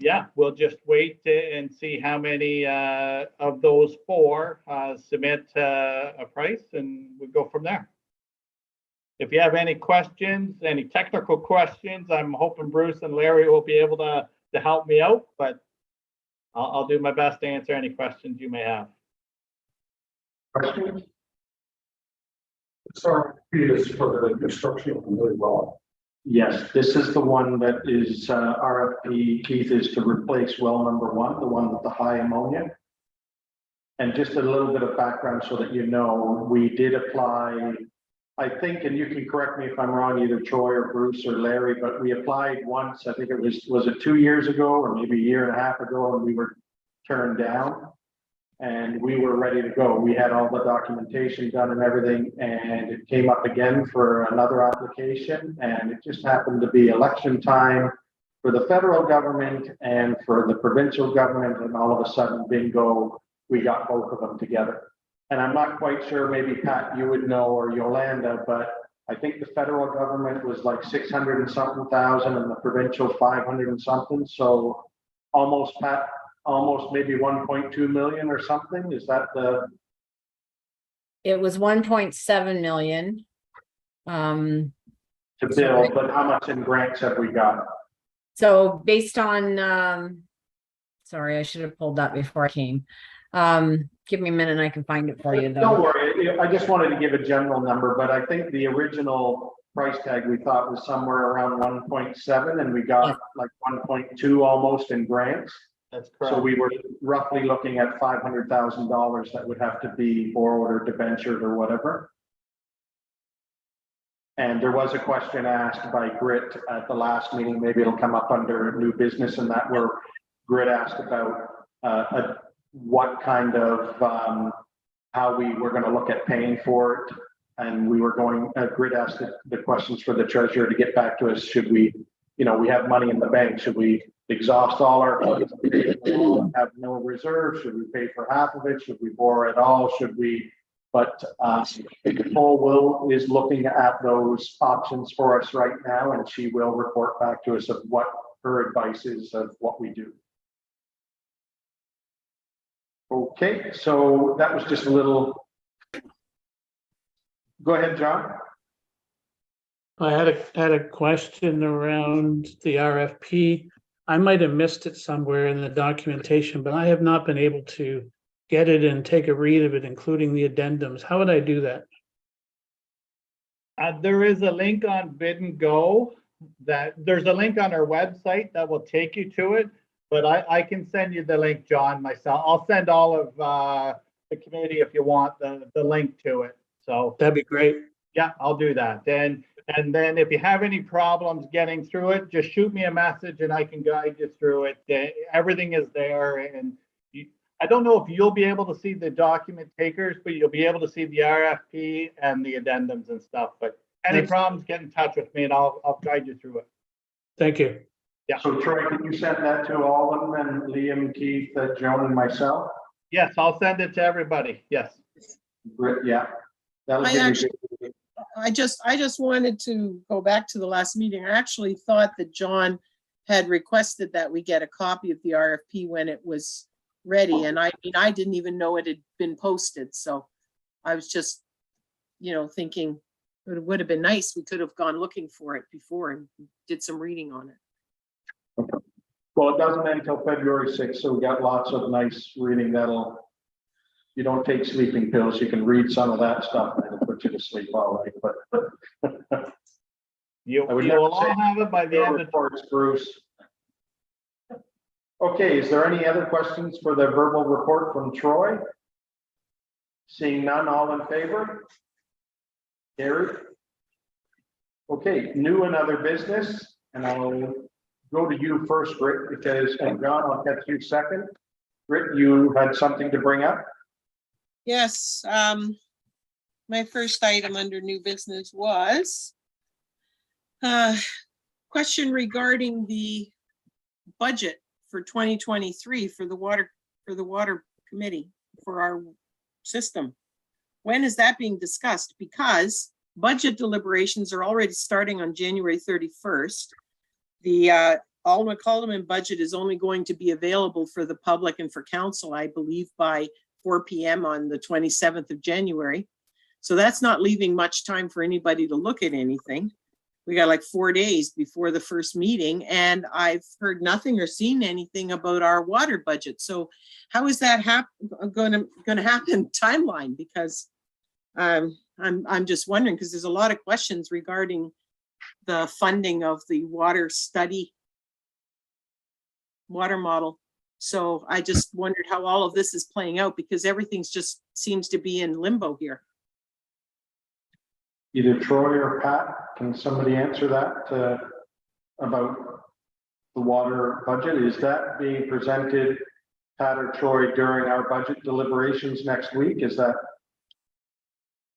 yeah, we'll just wait and see how many of those 4 submit a price, and we go from there. If you have any questions, any technical questions, I'm hoping Bruce and Larry will be able to help me out, but I'll do my best to answer any questions you may have. Questions? Sorry, is for the construction really well. Yes, this is the one that is RFP, Keith, is to replace well number 1, the one with the high ammonia. And just a little bit of background so that you know, we did apply, I think, and you can correct me if I'm wrong, either Troy or Bruce or Larry, but we applied once, I think it was it 2 years ago or maybe a year and a half ago, and we were turned down. And we were ready to go. We had all the documentation done and everything, and it came up again for another application, and it just happened to be election time for the federal government and for the provincial government, and all of a sudden, bingo, we got both of them together. And I'm not quite sure, maybe Pat, you would know, or Yolanda, but I think the federal government was like 600 and something thousand and the provincial 500 and something. So almost, Pat, almost maybe 1.2 million or something. Is that the? It was 1.7 million. To build, but how much in grants have we got? So based on Sorry, I should have pulled that before I came. Give me a minute and I can find it for you Don't though. worry, I just wanted to give a general number, but I think the original price tag we thought was somewhere around 1.7 and we got like 1.2 almost in grants. That's So correct. we were roughly looking at $500,000 that would have to be borrowed or debentured or whatever. And there was a question asked by Grit at the last meeting, maybe it'll come up under new business, and that where Grit asked about what kind of, how we were going to look at paying for it. And we were going, Grit asked the questions for the treasurer to get back to us. Should we, you know, we have money in the bank, should we exhaust all our funds, have no reserve? Should we pay for half of it? Should we borrow it all? Should we? But Nicole is looking at those options for us right now, and she will report back to us of what her advice is of what we do. Okay, so that was just a little. Go ahead, John. I had a question around the RFP. I might have missed it somewhere in the documentation, but I have not been able to get it and take a read of it, including the addendums. How would I do that? There is a link on Bid and Go that there's a link on our website that will take you to it, but I can send you the link, John, myself. I'll send all of the committee if you want the link to it. So That'd be great. yeah, I'll do that. And then if you have any problems getting through it, just shoot me a message and I can guide you through it. Everything is there, and I don't know if you'll be able to see the document takers, but you'll be able to see the RFP and the addendums and stuff. But any problems, get in touch with me and I'll guide you through it. Thank you. Yeah. So Troy, can you send that to all of them, and Liam, Keith, Joan, and myself? Yes, I'll send it to everybody. Yes. Great, yeah. That'll I give me actually- good- I just wanted to go back to the last meeting. I actually thought that John had requested that we get a copy of the RFP when it was ready. And I mean, I didn't even know it had been posted. So I was just, you know, thinking it would have been nice. We could have gone looking for it before and did some reading on it. Well, it doesn't end until February 6th, so we got lots of nice reading that'll, you don't take sleeping pills, you can read some of that stuff and it'll put you to sleep all right, but. You I would will never all say have it by the end of. reports, Bruce. Okay, is there any other questions for the verbal report from Troy? Seeing none, all in favor? Carried. Okay, new and other business, and I'll go to you first, Rick, because, and John, I'll catch you second. Rick, you had something to bring up? Yes, my first item under new business was question regarding the budget for 2023 for the water committee for our system. When is that being discussed? Because budget deliberations are already starting on January 31st. The Alderman Calderman budget is only going to be available for the public and for council, I believe, by 4 p.m. on the 27th of January. So that's not leaving much time for anybody to look at anything. We got like 4 days before the first meeting, and I've heard nothing or seen anything about our water budget. So how is that going to happen timeline? Because I'm just wondering, because there's a lot of questions regarding the funding of the water study, water model. So I just wondered how all of this is playing out, because everything's just seems to be in limbo here. Either Troy or Pat, can somebody answer that about the water budget? Is that being presented, Pat or Troy, during our budget deliberations next week? Is that?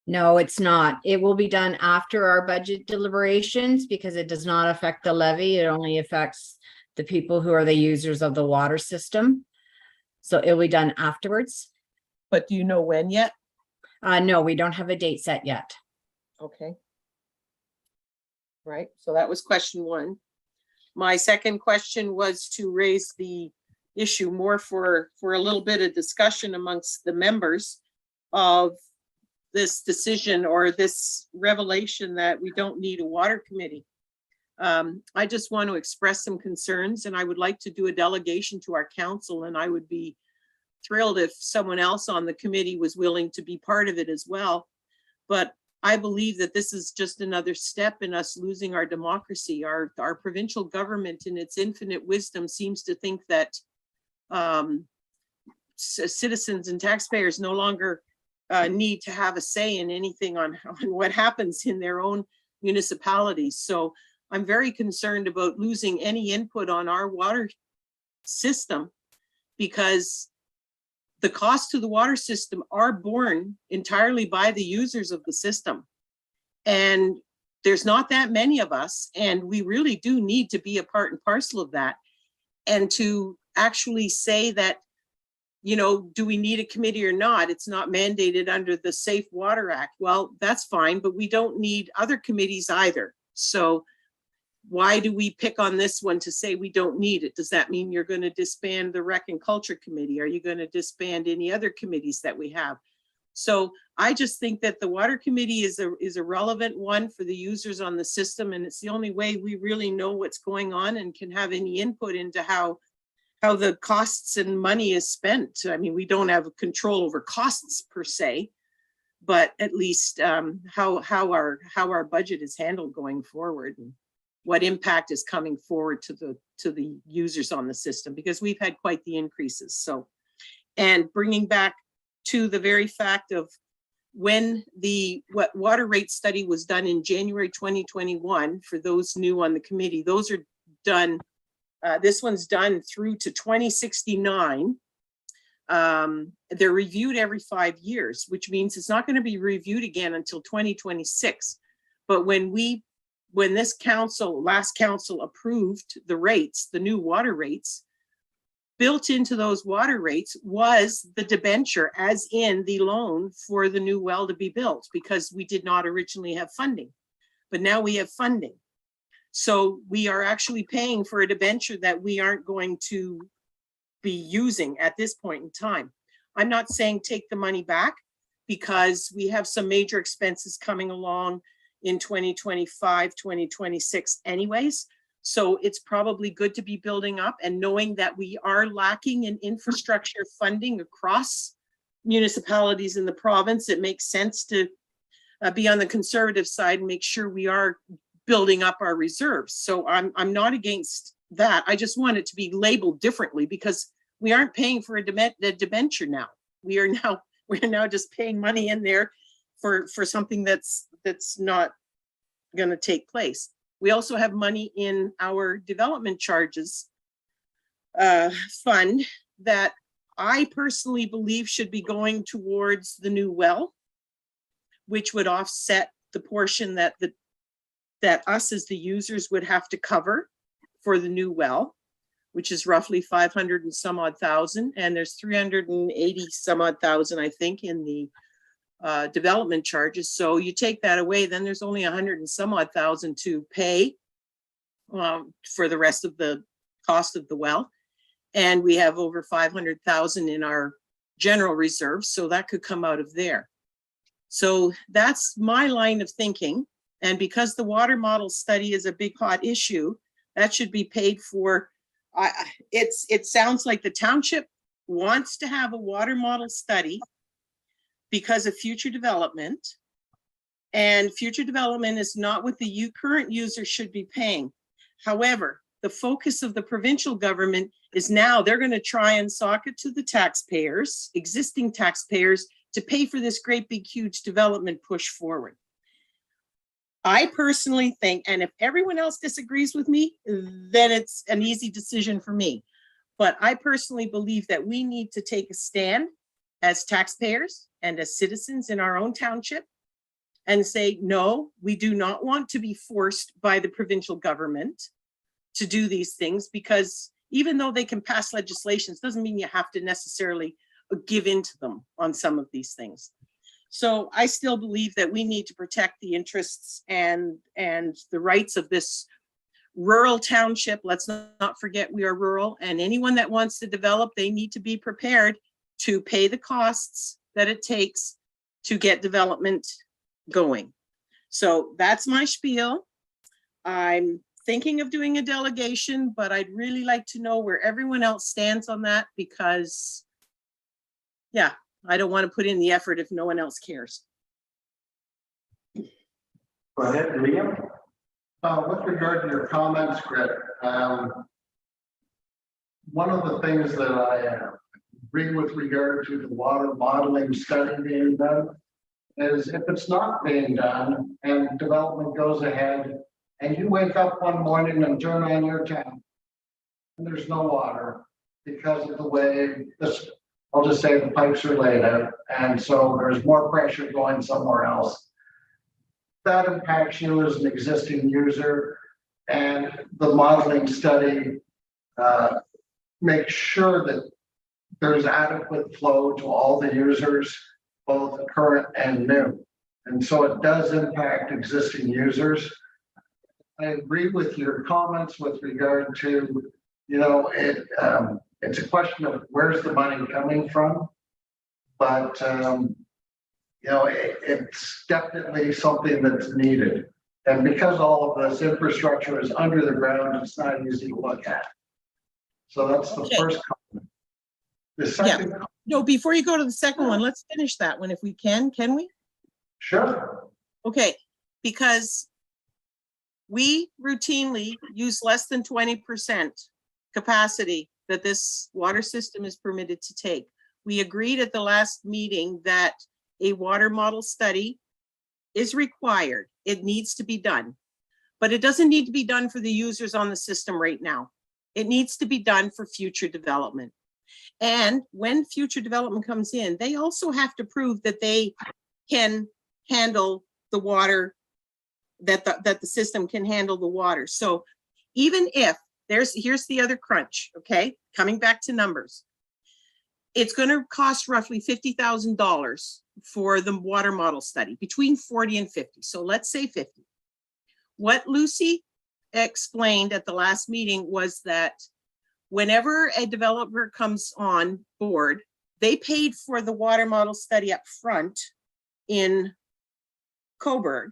No, it's not. It will be done after our budget deliberations because it does not affect the levy. It only affects the people who are the users of the water system. So it will be done afterwards. But do you know when yet? No, we don't have a date set yet. Okay. Right, so that was question one. My second question was to raise the issue more for a little bit of discussion amongst the members of this decision or this revelation that we don't need a water committee. I just want to express some concerns, and I would like to do a delegation to our council, and I would be thrilled if someone else on the committee was willing to be part of it as well. But I believe that this is just another step in us losing our democracy. Our provincial government, in its infinite wisdom, seems to think that citizens and taxpayers no longer need to have a say in anything on what happens in their own municipalities. So I'm very concerned about losing any input on our water system, because the costs to the water system are borne entirely by the users of the system. And there's not that many of us, and we really do need to be a part and parcel of that. And to actually say that, you know, do we need a committee or not? It's not mandated under the Safe Water Act. Well, that's fine, but we don't need other committees either. So why do we pick on this one to say we don't need it? Does that mean you're going to disband the Rec and Culture Committee? Are you going to disband any other committees that we have? So I just think that the Water Committee is a relevant one for the users on the system, and it's the only way we really know what's going on and can have any input into how the costs and money is spent. I mean, we don't have control over costs per se, but at least how our budget is handled going forward, and what impact is coming forward to the users on the system, because we've had quite the increases. So, and bringing back to the very fact of when the water rate study was done in January 2021, for those new on the committee, those are done, this one's done through to 2069. They're reviewed every 5 years, which means it's not going to be reviewed again until 2026. But when this council, last council, approved the rates, the new water rates, built into those water rates was the debenture, as in the loan for the new well to be built, because we did not originally have funding, but now we have funding. So we are actually paying for a debenture that we aren't going to be using at this point in time. I'm not saying take the money back, because we have some major expenses coming along in 2025, 2026 anyways. So it's probably good to be building up, and knowing that we are lacking in infrastructure funding across municipalities in the province, it makes sense to be on the conservative side and make sure we are building up our reserves. So I'm not against that. I just want it to be labeled differently, because we aren't paying for a debenture now. We're now just paying money in there for something that's not going to take place. We also have money in our development charges fund that I personally believe should be going towards the new well, which would offset the portion that us as the users would have to cover for the new well, which is roughly 500 and some odd thousand, and there's 380 some odd thousand, I think, in the development charges. So you take that away, then there's only 100 and some odd thousand to pay for the rest of the cost of the well. And we have over 500,000 in our general reserves, so that could come out of there. So that's my line of thinking. And because the water model study is a big hot issue, that should be paid for. It sounds like the township wants to have a water model study because of future development, and future development is not what the current user should be paying. However, the focus of the provincial government is now they're going to try and sock it to the taxpayers, existing taxpayers, to pay for this great big huge development push forward. I personally think, and if everyone else disagrees with me, then it's an easy decision for me. But I personally believe that we need to take a stand as taxpayers and as citizens in our own township and say, no, we do not want to be forced by the provincial government to do these things, because even though they can pass legislations, doesn't mean you have to necessarily give in to them on some of these things. So I still believe that we need to protect the interests and the rights of this rural township. Let's not forget we are rural, and anyone that wants to develop, they need to be prepared to pay the costs that it takes to get development going. So that's my spiel. I'm thinking of doing a delegation, but I'd really like to know where everyone else stands on that because, yeah, I don't want to put in the effort if no one else cares. Go ahead, Liam. With regard to your comments, Greg, one of the things that I agree with regard to the water modeling study being done is if it's not being done and development goes ahead and you wake up one morning and turn on your tap and there's no water because of the way this, I'll just say the pipes are laid out, and so there's more pressure going somewhere else. That impacts you as an existing user, and the modeling study makes sure that there's adequate flow to all the users, both current and new. And so it does impact existing users. I agree with your comments with regard to, you know, it's a question of where's the money coming from, but you know, it's definitely something that's needed. And because all of this infrastructure is under the ground, it's not easy to look at. So that's the first comment. The second. No, before you go to the second one, let's finish that one if we can we? Sure. Okay, because we routinely use less than 20% capacity that this water system is permitted to take. We agreed at the last meeting that a water model study is required. It needs to be done, but it doesn't need to be done for the users on the system right now. It needs to be done for future development. And when future development comes in, they also have to prove that they can handle the water, that the system can handle the water. So even if here's the other crunch, okay? Coming back to numbers. It's going to cost roughly $50,000 for the water model study, between 40 and 50. So let's say 50. What Lucy explained at the last meeting was that whenever a developer comes on board, they paid for the water model study up front in Coburg.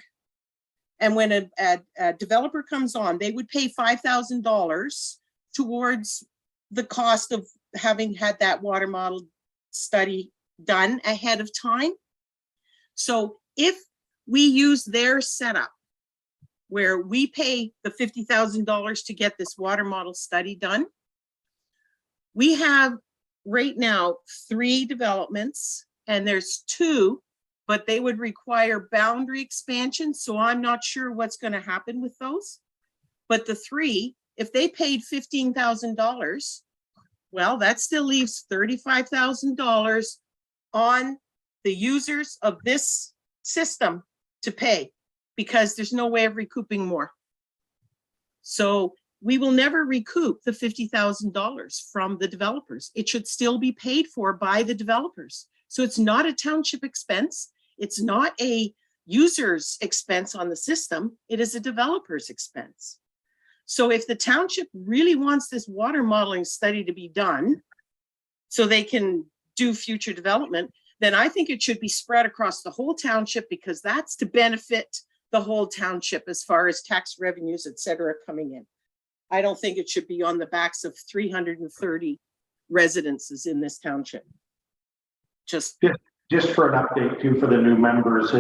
And when a developer comes on, they would pay $5,000 towards the cost of having had that water model study done ahead of time. So if we use their setup where we pay the $50,000 to get this water model study done, we have right now 3 developments, and there's 2, but they would require boundary expansion. So I'm not sure what's going to happen with those. But the 3, if they paid $15,000, well, that still leaves $35,000 on the users of this system to pay, because there's no way of recouping more. So we will never recoup the $50,000 from the developers. It should still be paid for by the developers. So it's not a township expense. It's not a user's expense on the system. It is a developer's expense. So if the township really wants this water modeling study to be done so they can do future development, then I think it should be spread across the whole township, because that's to benefit the whole township as far as tax revenues, et cetera, coming in. I don't think it should be on the backs of 330 residences in this township. Just for an update too, for the new members,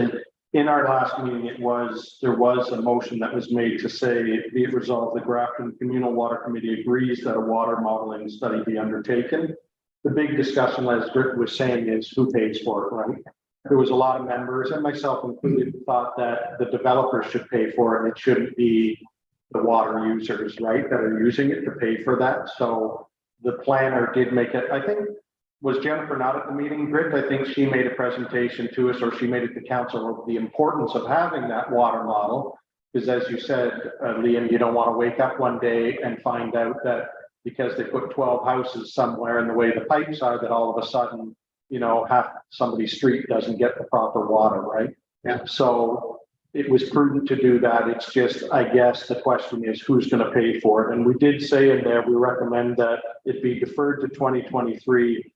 in our last meeting, there was a motion that was made to say, be it resolved, the Grafton Communal Water Committee agrees that a water modeling study be undertaken. The big discussion, as Britt was saying, is who pays for it, right? There was a lot of members, and myself included, thought that the developers should pay for it, and it shouldn't be the water users, right, that are using it to pay for that. So the planner did make it, I think, was Jennifer not at the meeting, Britt? I think she made a presentation to us, or she made it to council, of the importance of having that water model. Because as you said, Liam, you don't want to wake up one day and find out that because they put 12 houses somewhere and the way the pipes are, that all of a sudden, you know, half somebody's street doesn't get the proper water, right? Yeah. So it was prudent to do that. It's just, I guess the question is who's going to pay for it? And we did say in there, we recommend that it be deferred to 2023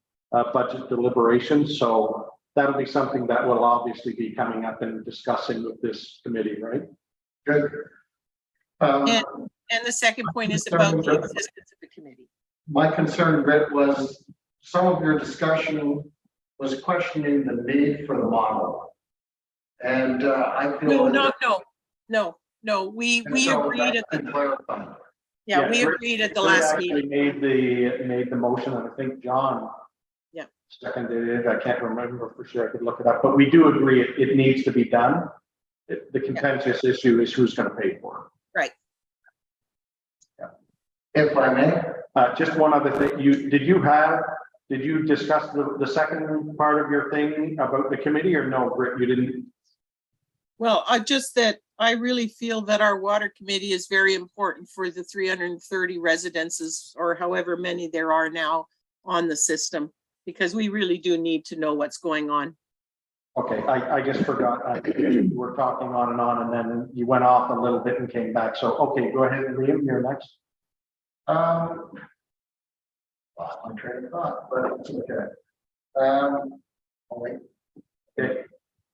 budget deliberations. So that'll be something that will obviously be coming up and discussing with this committee, right? Good. And the second point is about the existence of the committee. My concern, Rick, was some of your discussion was questioning the need for the model. And I feel. No, we so agreed that's been clarified. yeah, we Rick- agreed at the Rick last actually meeting. made the motion, and I think John. Yeah. Seconded it. I can't remember for sure. I could look it up, but we do agree it needs to be done. The contentious issue is who's going to pay for Right. it. If I may, Just one other thing, did you discuss the second part of your thing about the committee, or no, Britt, you didn't? Well, I really feel that our water committee is very important for the 330 residences or however many there are now on the system, because we really do need to know what's going on. Okay, I just forgot, you were talking on, and then you went off a little bit and came back, so, okay, go ahead, Liam, you're next. lost my train of thought, but it's okay. Oh, wait. Okay.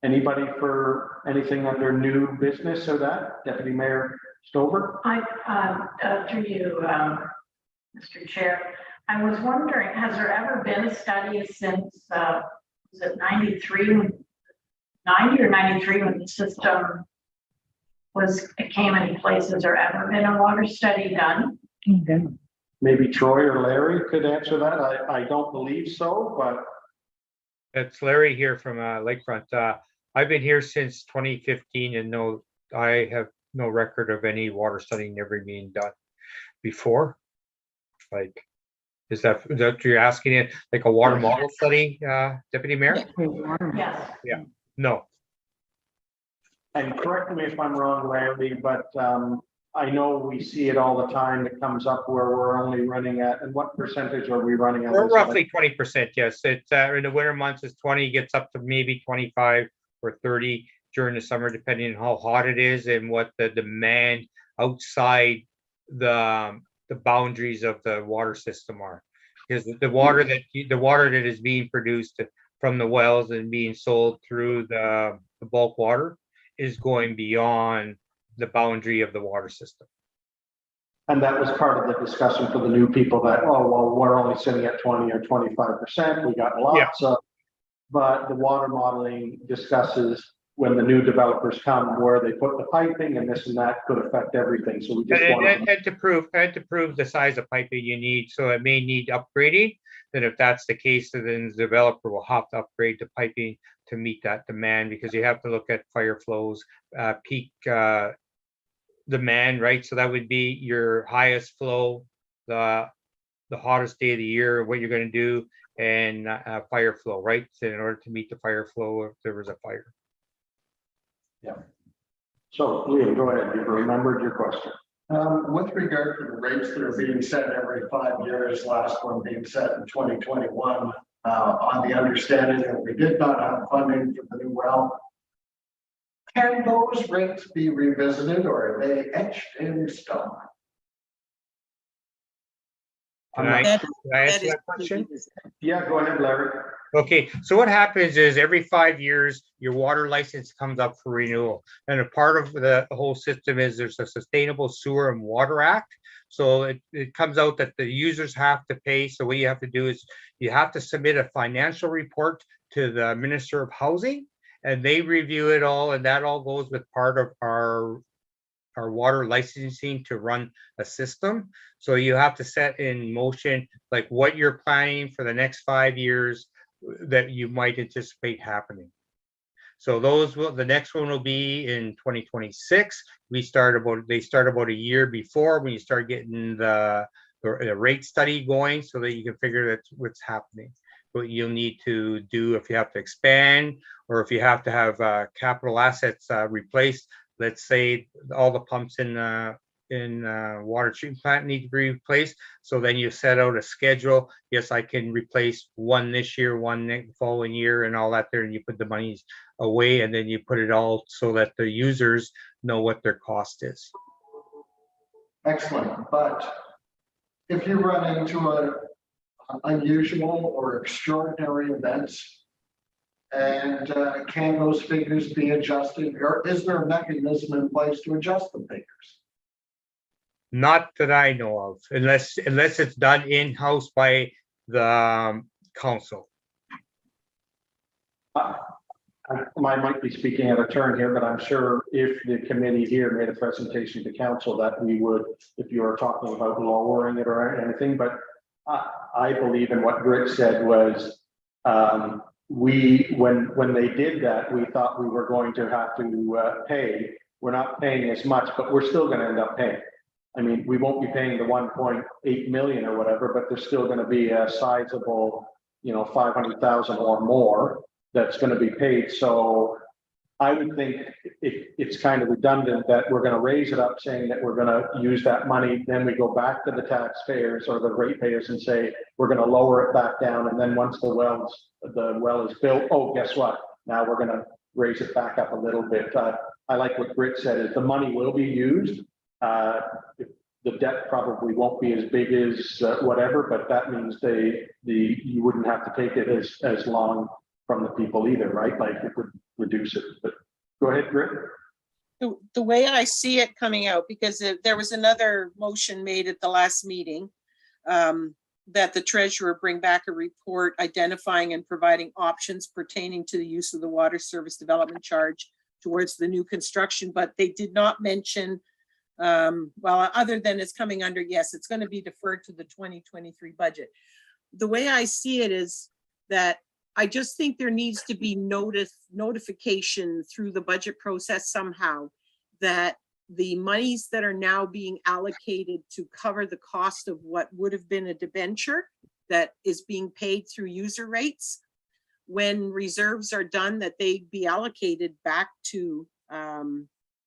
Anybody for anything under new business or that? Deputy Mayor Stover? Through you, Mr. Chair, I was wondering, has there ever been a study since, was it 90 or 93 when the system it came into place? Has there ever been a water study done? Maybe Troy or Larry could answer that. I don't believe so, but. It's Larry here from Lakefront. I've been here since 2015 and I have no record of any water study never being done before. Like, is that what you're asking? It like a water model study, Deputy Mayor? Yes. Yeah, no. And correct me if I'm wrong, Larry, but I know we see it all the time. It comes up where we're only running at, and what percentage are we running at? We're roughly 20%, yes. It's in the winter months it's 20, gets up to maybe 25 or 30 during the summer, depending on how hot it is and what the demand outside the boundaries of the water system are. Because the water that is being produced from the wells and being sold through the bulk water is going beyond the boundary of the water system. And that was part of the discussion for the new people that, oh, well, we're only sitting at 20 or 25%. We got lots of, but the water modeling discusses when the new developers come where they put the piping and this and that could affect everything. So we just had to prove the size of piping you need. So it may need upgrading. Then if that's the case, then the developer will have to upgrade the piping to meet that demand, because you have to look at fire flows, peak demand, right? So that would be your highest flow, the hottest day of the year, what you're going to do, and fire flow, right? So in order to meet the fire flow if there was a fire. Yeah. So Liam, go ahead. You've remembered your question. With regard to the rates that are being set every 5 years, last one being set in 2021, on the understanding that we did not have funding for the new well, can those rates be revisited or are they etched in stone? Can I answer That is that question? Yeah, go ahead, Larry. Okay, so what happens is every 5 years, your water license comes up for renewal. And a part of the whole system is there's a Sustainable Sewer and Water Act. So it comes out that the users have to pay. So what you have to do is you have to submit a financial report to the Minister of Housing, and they review it all, and that all goes with part of our water licensing to run a system. So you have to set in motion like what you're planning for the next 5 years that you might anticipate happening. So the next one will be in 2026. They start about a year before when you start getting the rate study going, so that you can figure out what's happening. What you'll need to do if you have to expand or if you have to have capital assets replaced. Let's say all the pumps in water treatment plant need to be replaced. So then you set out a schedule. Yes, I can replace one this year, one the following year, and all that there. And you put the monies away, and then you put it all so that the users know what their cost is. Excellent. But if you run into an unusual or extraordinary events, and can those figures be adjusted, or is there a mechanism in place to adjust the figures? Not that I know of, unless it's done in-house by the council. I might be speaking out of turn here, but I'm sure if the committee here made a presentation to council that we would, if you are talking about lowering it or anything, but I believe in what Britt said was, when they did that, we thought we were going to have to pay. We're not paying as much, but we're still going to end up paying. I mean, we won't be paying the 1.8 million or whatever, but there's still going to be a sizable, 500,000 or more that's going to be paid. So I would think it's kind of redundant that we're going to raise it up saying that we're going to use that money. Then we go back to the taxpayers or the ratepayers and say, we're going to lower it back down. And then once the well is built, oh, guess what? Now we're going to raise it back up a little bit. I like what Britt said is the money will be used. The debt probably won't be as big as whatever, but that means you wouldn't have to take it as long from the people either, right? Like it would reduce it. But go ahead, Britt. The way I see it coming out, because there was another motion made at the last meeting, that the treasurer bring back a report identifying and providing options pertaining to the use of the water service development charge towards the new construction, but they did not mention, well, other than it's coming under, yes, it's going to be deferred to the 2023 budget. The way I see it is that I just think there needs to be notification through the budget process somehow that the monies that are now being allocated to cover the cost of what would have been a debenture that is being paid through user rates, when reserves are done, that they be allocated back to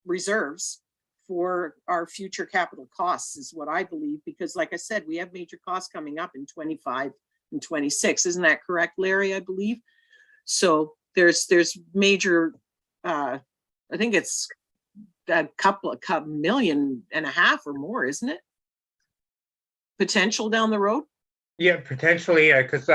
reserves for our future capital costs is what I believe, because like I said, we have major costs coming up in 25 and 26. Isn't that correct, Larry, I believe? So there's major, I think it's a couple million and a half or more, isn't it? Potential down the road? Yeah, potentially, because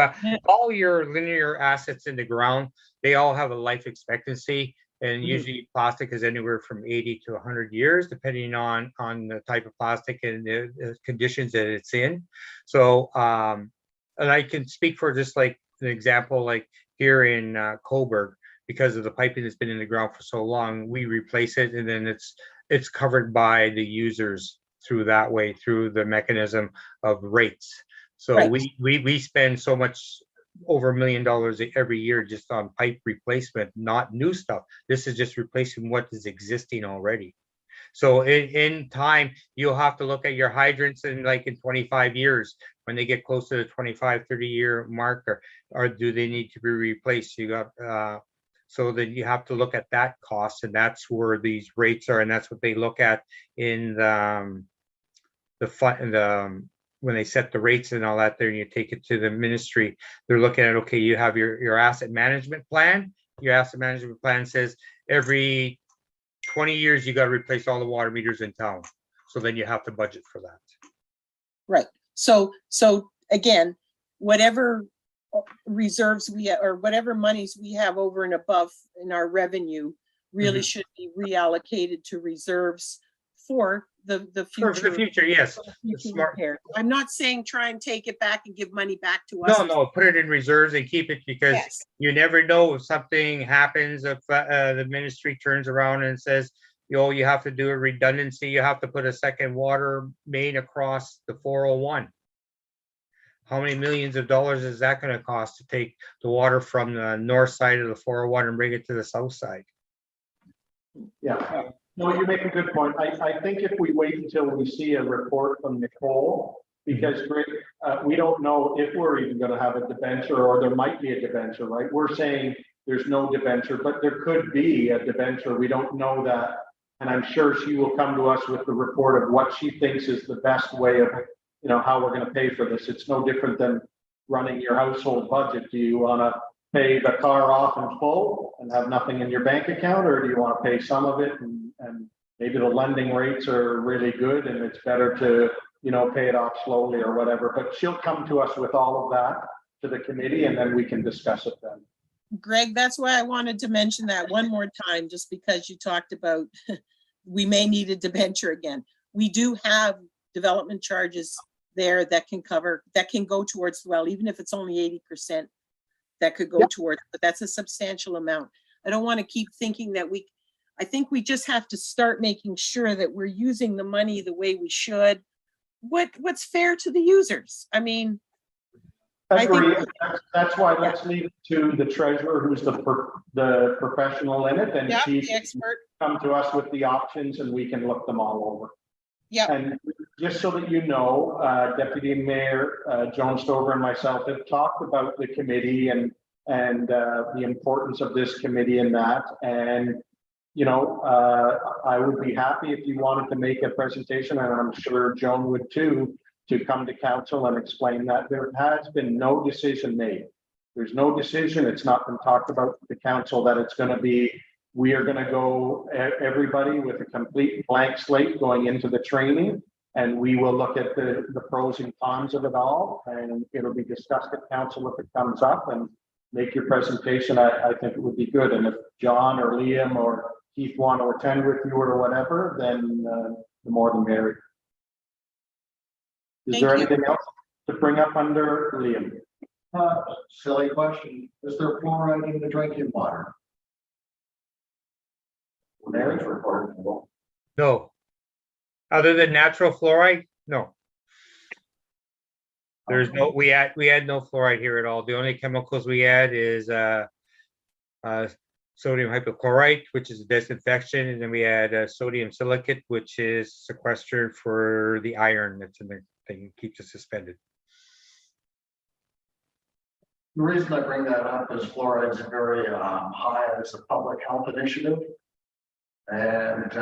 all your linear assets in the ground, they all have a life expectancy. And usually plastic is anywhere from 80 to 100 years, depending on the type of plastic and the conditions that it's in. So, and I can speak for just like an example, like here in Coburg, because of the piping that's been in the ground for so long, we replace it and then it's covered by the users through that way, through the mechanism of rates. So right. we spend so much, over $1 million every year just on pipe replacement, not new stuff. This is just replacing what is existing already. So in time, you'll have to look at your hydrants in 25 years, when they get close to the 25, 30-year marker, or do they need to be replaced? You got so then you have to look at that cost, and that's where these rates are, and that's what they look at in when they set the rates and all that there, and you take it to the ministry, they're looking at, okay, you have your asset management plan. Your asset management plan says every 20 years, you got to replace all the water meters in town. So then you have to budget for that. Right. So again, whatever reserves we have, or whatever monies we have over and above in our revenue really should be reallocated to reserves for the future. For the future, yes. Smart. I'm not saying try and take it back and give money back to us. No, put it in reserves and keep it, because you never know if something happens, if the ministry turns around and says, you have to do a redundancy, you have to put a second water main across the 401. How many millions of dollars is that going to cost to take the water from the north side of the 401 and bring it to the south side? Yeah. No, you make a good point. I think if we wait until we see a report from Nicole, because we don't know if we're even going to have a debenture, or there might be a debenture, right? We're saying there's no debenture, but there could be a debenture. We don't know that. And I'm sure she will come to us with the report of what she thinks is the best way of, how we're going to pay for this. It's no different than running your household budget. Do you want to pay the car off in full and have nothing in your bank account, or do you want to pay some of it and maybe the lending rates are really good and it's better to pay it off slowly or whatever? But she'll come to us with all of that to the committee, and then we can discuss it then. Greg, that's why I wanted to mention that one more time, just because you talked about we may need a debenture again. We do have development charges there that can cover, that can go towards the well, even if it's only 80%, that could go towards, but that's a substantial amount. I don't want to keep thinking that I think we just have to start making sure that we're using the money the way we should. What's fair to the users? I mean, I think- Agree. That's why let's leave it to the treasurer, who's the professional in it, and yeah, she the expert. come to us with the options and we can look them all over. Yeah. And just so that you know, Deputy Mayor Joan Stover and myself have talked about the committee and the importance of this committee and that. And, you know, I would be happy if you wanted to make a presentation, and I'm sure Joan would too, to come to council and explain that there has been no decision made. There's no decision. It's not been talked about with the council that it's going to be, we are going to go everybody with a complete blank slate going into the training, and we will look at the pros and cons of it all, and it'll be discussed at council if it comes up, and make your presentation. I think it would be good. And if John or Liam or Keith want to attend with you or whatever, then the more the merrier. Is there anything else to bring up under Liam? Silly question. Is there fluoride in the drinking water? Mary's report. No. Other than natural fluoride, no. There's no, we had no fluoride here at all. The only chemicals we add is sodium hypochlorite, which is a disinfection, and then we add sodium silicate, which is sequestered for the iron that's in the thing, keeps it suspended. The reason I bring that up is fluoride is very high as a public health initiative. And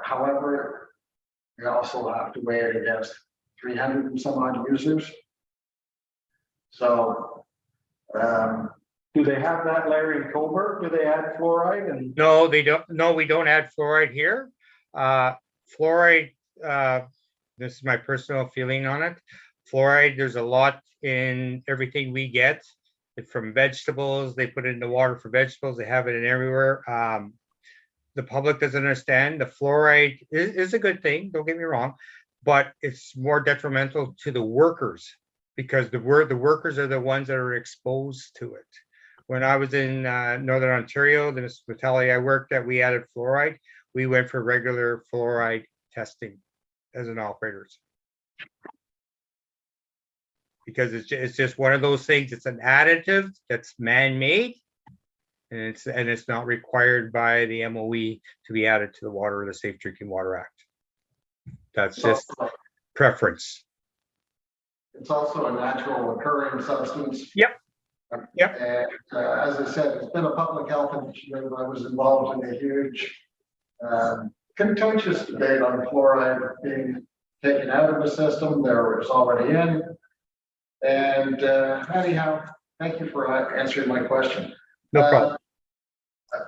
however, you also have to weigh it against 300 and some odd users. So, do they have that, Larry and Colbert? Do they add fluoride? And No, they don't. No, we don't add fluoride here. Fluoride, this is my personal feeling on it. Fluoride, there's a lot in everything we get. From vegetables, they put it in the water for vegetables. They have it in everywhere. The public doesn't understand. The fluoride is a good thing, don't get me wrong, but it's more detrimental to the workers, because the workers are the ones that are exposed to it. When I was in Northern Ontario, the municipality I worked at, we added fluoride. We went for regular fluoride testing as an operators. Because it's just one of those things. It's an additive that's man-made, and it's not required by the MOE to be added to the water or the Safe Drinking Water Act. That's just preference. it's also a natural occurring substance. Yep. Yep. And as I said, it's been a public health initiative. I was involved in a huge contentious debate on fluoride being taken out of the system. There was already in. And anyhow, thank you for answering my question. No problem.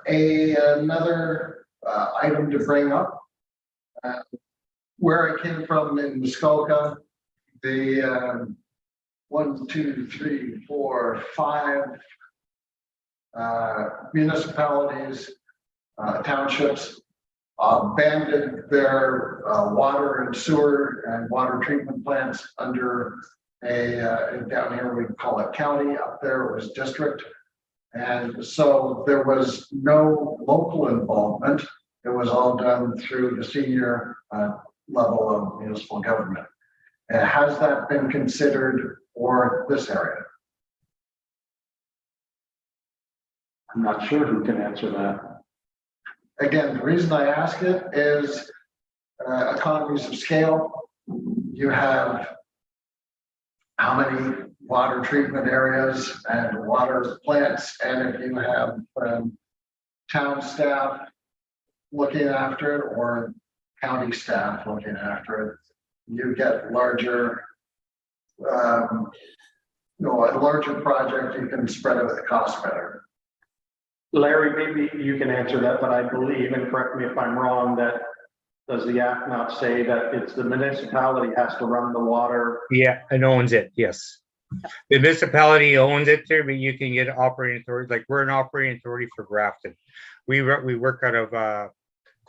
Another item to bring up, where I came from in Muskoka, the 1, 2, 3, 4, 5 municipalities, townships abandoned their water and sewer and water treatment plants under down here we call it county, up there it was district. And so there was no local involvement. It was all done through the senior level of municipal government. Has that been considered for this area? I'm not sure who can answer that. Again, the reason I ask it is economies of scale. You have how many water treatment areas and water plants, and if you have town staff looking after it or county staff looking after it, you get larger, a larger project, you can spread out the cost better. Larry, maybe you can answer that, but I believe, and correct me if I'm wrong, that does the act not say that it's the municipality has to run the water? Yeah, and owns it, yes. The municipality owns it there, but you can get operating authority. Like we're an operating authority for Grafton. We work out of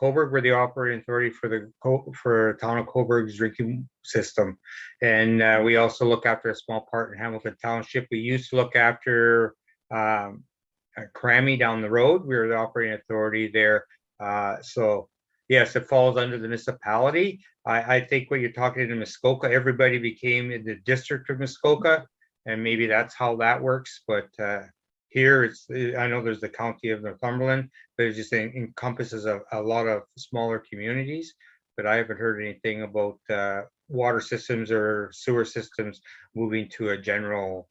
Coburg, we're the operating authority for for town of Coburg's drinking system. And we also look after a small part in Hamilton Township. We used to look after Crammy down the road. We were the operating authority there. So yes, it falls under the municipality. I think when you're talking to Muskoka, everybody became in the district of Muskoka, and maybe that's how that works. But here, I know there's the county of Northumberland, but it just encompasses a lot of smaller communities. But I haven't heard anything about water systems or sewer systems moving to a general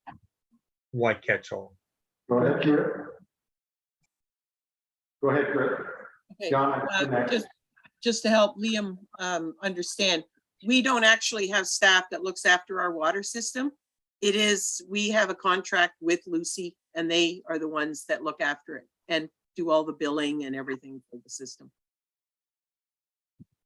wide catch-all. Go ahead, Rick. Go ahead, Rick. Okay, John, just to help Liam understand, we don't actually have staff that looks after our water system. It is, we have a contract with Lucy and they are the ones that look after it and do all the billing and everything for the system.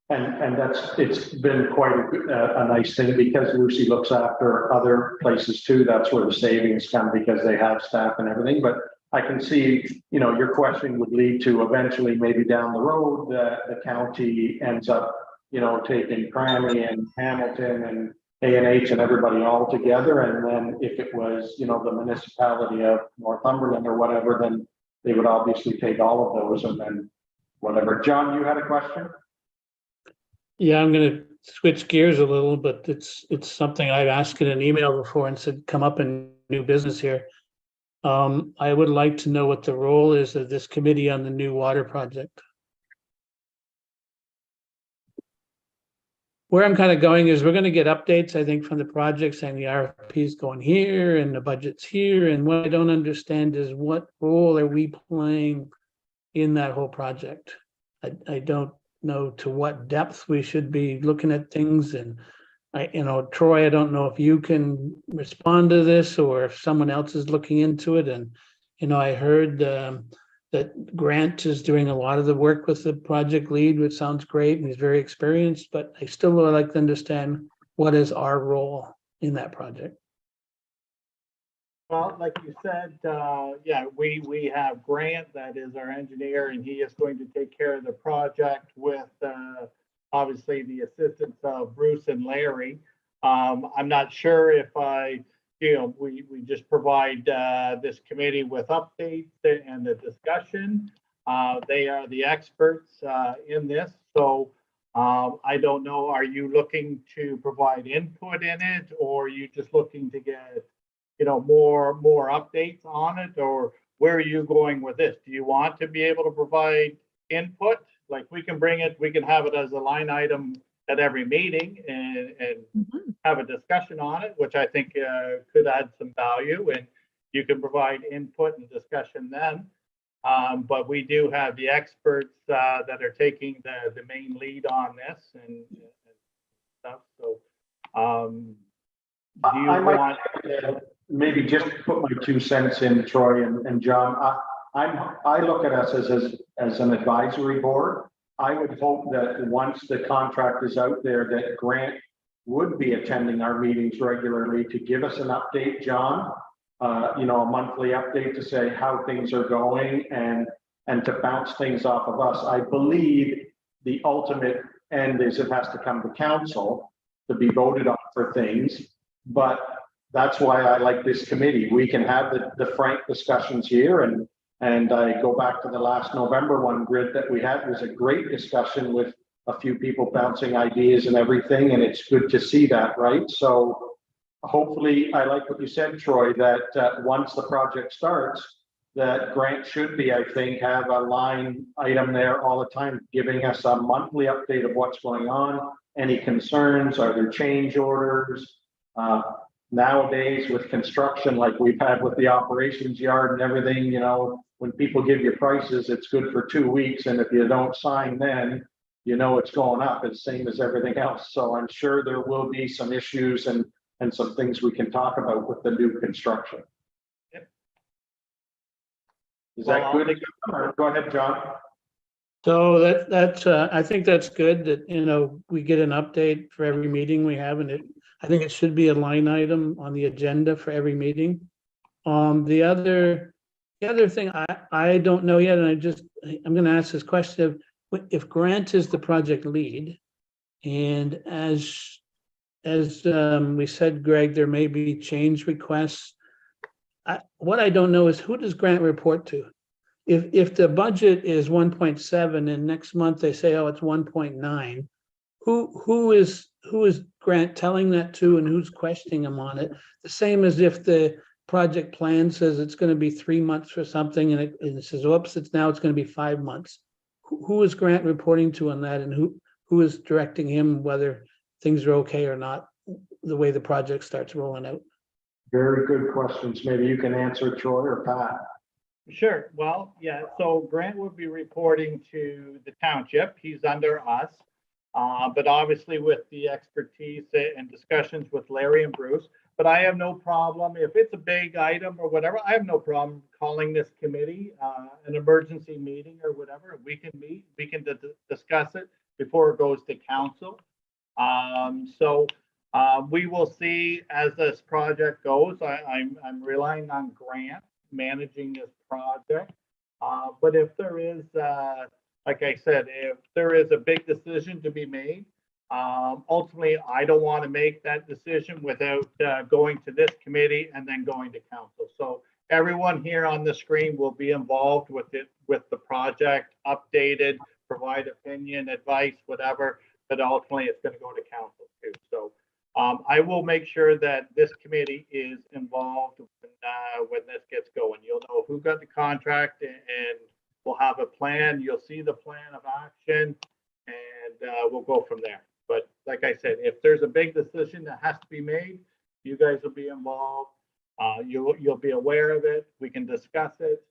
And it's been quite a nice thing because Lucy looks after other places too. That's where the savings come because they have staff and everything. But I can see, your question would lead to eventually maybe down the road, the county ends up, taking Crammy and Hamilton and A&H and everybody all together. And then if it was, the municipality of Northumberland or whatever, then they would obviously take all of those and then whatever. John, you had a question? Yeah, I'm gonna switch gears a little, but it's something I've asked in an email before and said, come up in new business here. I would like to know what the role is of this committee on the new water project. Where I'm kind of going is we're going to get updates, I think, from the project saying the RFP is going here and the budget's here. And what I don't understand is what role are we playing in that whole project? I don't know to what depth we should be looking at things. And Troy, I don't know if you can respond to this or if someone else is looking into it. And, I heard that Grant is doing a lot of the work with the project lead, which sounds great, and he's very experienced, but I still would like to understand what is our role in that project. Well, like you said, yeah, we have Grant, that is our engineer, and he is going to take care of the project with obviously the assistance of Bruce and Larry. I'm not sure if we just provide this committee with updates and the discussion. They are the experts in this, so I don't know. Are you looking to provide input in it, or are you just looking to get more updates on it, or where are you going with this? Do you want to be able to provide input? Like we can have it as a line item at every meeting and have a discussion on it, which I think could add some value, and you can provide input and discussion then. But we do have the experts that are taking the main lead on this and stuff. So do you want maybe just put my 2 cents in, Troy and John? I look at us as an advisory board. I would hope that once the contract is out there, that Grant would be attending our meetings regularly to give us an update, John, a monthly update to say how things are going and to bounce things off of us. I believe the ultimate end is it has to come to council to be voted on for things, but that's why I like this committee. We can have the frank discussions here, and I go back to the last November one, Grid, that we had. It was a great discussion with a few people bouncing ideas and everything, and it's good to see that, right? So hopefully, I like what you said, Troy, that once the project starts, that Grant should be, I think, have a line item there all the time, giving us a monthly update of what's going on, any concerns, are there change orders? Nowadays with construction, like we've had with the operations yard and everything, when people give you prices, it's good for 2 weeks. And if you don't sign, then it's going up. It's same as everything else. So I'm sure there will be some issues and some things we can talk about with the new construction. Yep. Is that good? Go ahead, John. So that's I think that's good that, we get an update for every meeting we have, and I think it should be a line item on the agenda for every meeting. The other thing I don't know yet, and I'm going to ask this question: if Grant is the project lead, and as we said, Greg, there may be change requests. What I don't know is, who does Grant report to? If the budget is 1.7 and next month they say, oh, it's 1.9, who is Grant telling that to, and who's questioning him on it? The same as if the project plan says it's going to be 3 months for something, and it says, oops, it's going to be 5 months. Who is Grant reporting to on that, and who is directing him whether things are okay or not, the way the project starts rolling out? Very good questions. Maybe you can answer, Troy or Pat. Sure. Well, yeah, so Grant would be reporting to the township. He's under us. But obviously with the expertise and discussions with Larry and Bruce, but I have no problem if it's a big item or whatever. I have no problem calling this committee an emergency meeting or whatever. We can meet, we can discuss it before it goes to council. We will see as this project goes. I'm relying on Grant managing this project. But if there is, like I said, if there is a big decision to be made, ultimately, I don't want to make that decision without going to this committee and then going to council. So everyone here on the screen will be involved with it, with the project, updated, provide opinion, advice, whatever, but ultimately it's going to go to council too. So I will make sure that this committee is involved when this gets going. You'll know who got the contract, and we'll have a plan. You'll see the plan of action, and we'll go from there. But like I said, if there's a big decision that has to be made, you guys will be involved. You'll be aware of it. We can discuss it.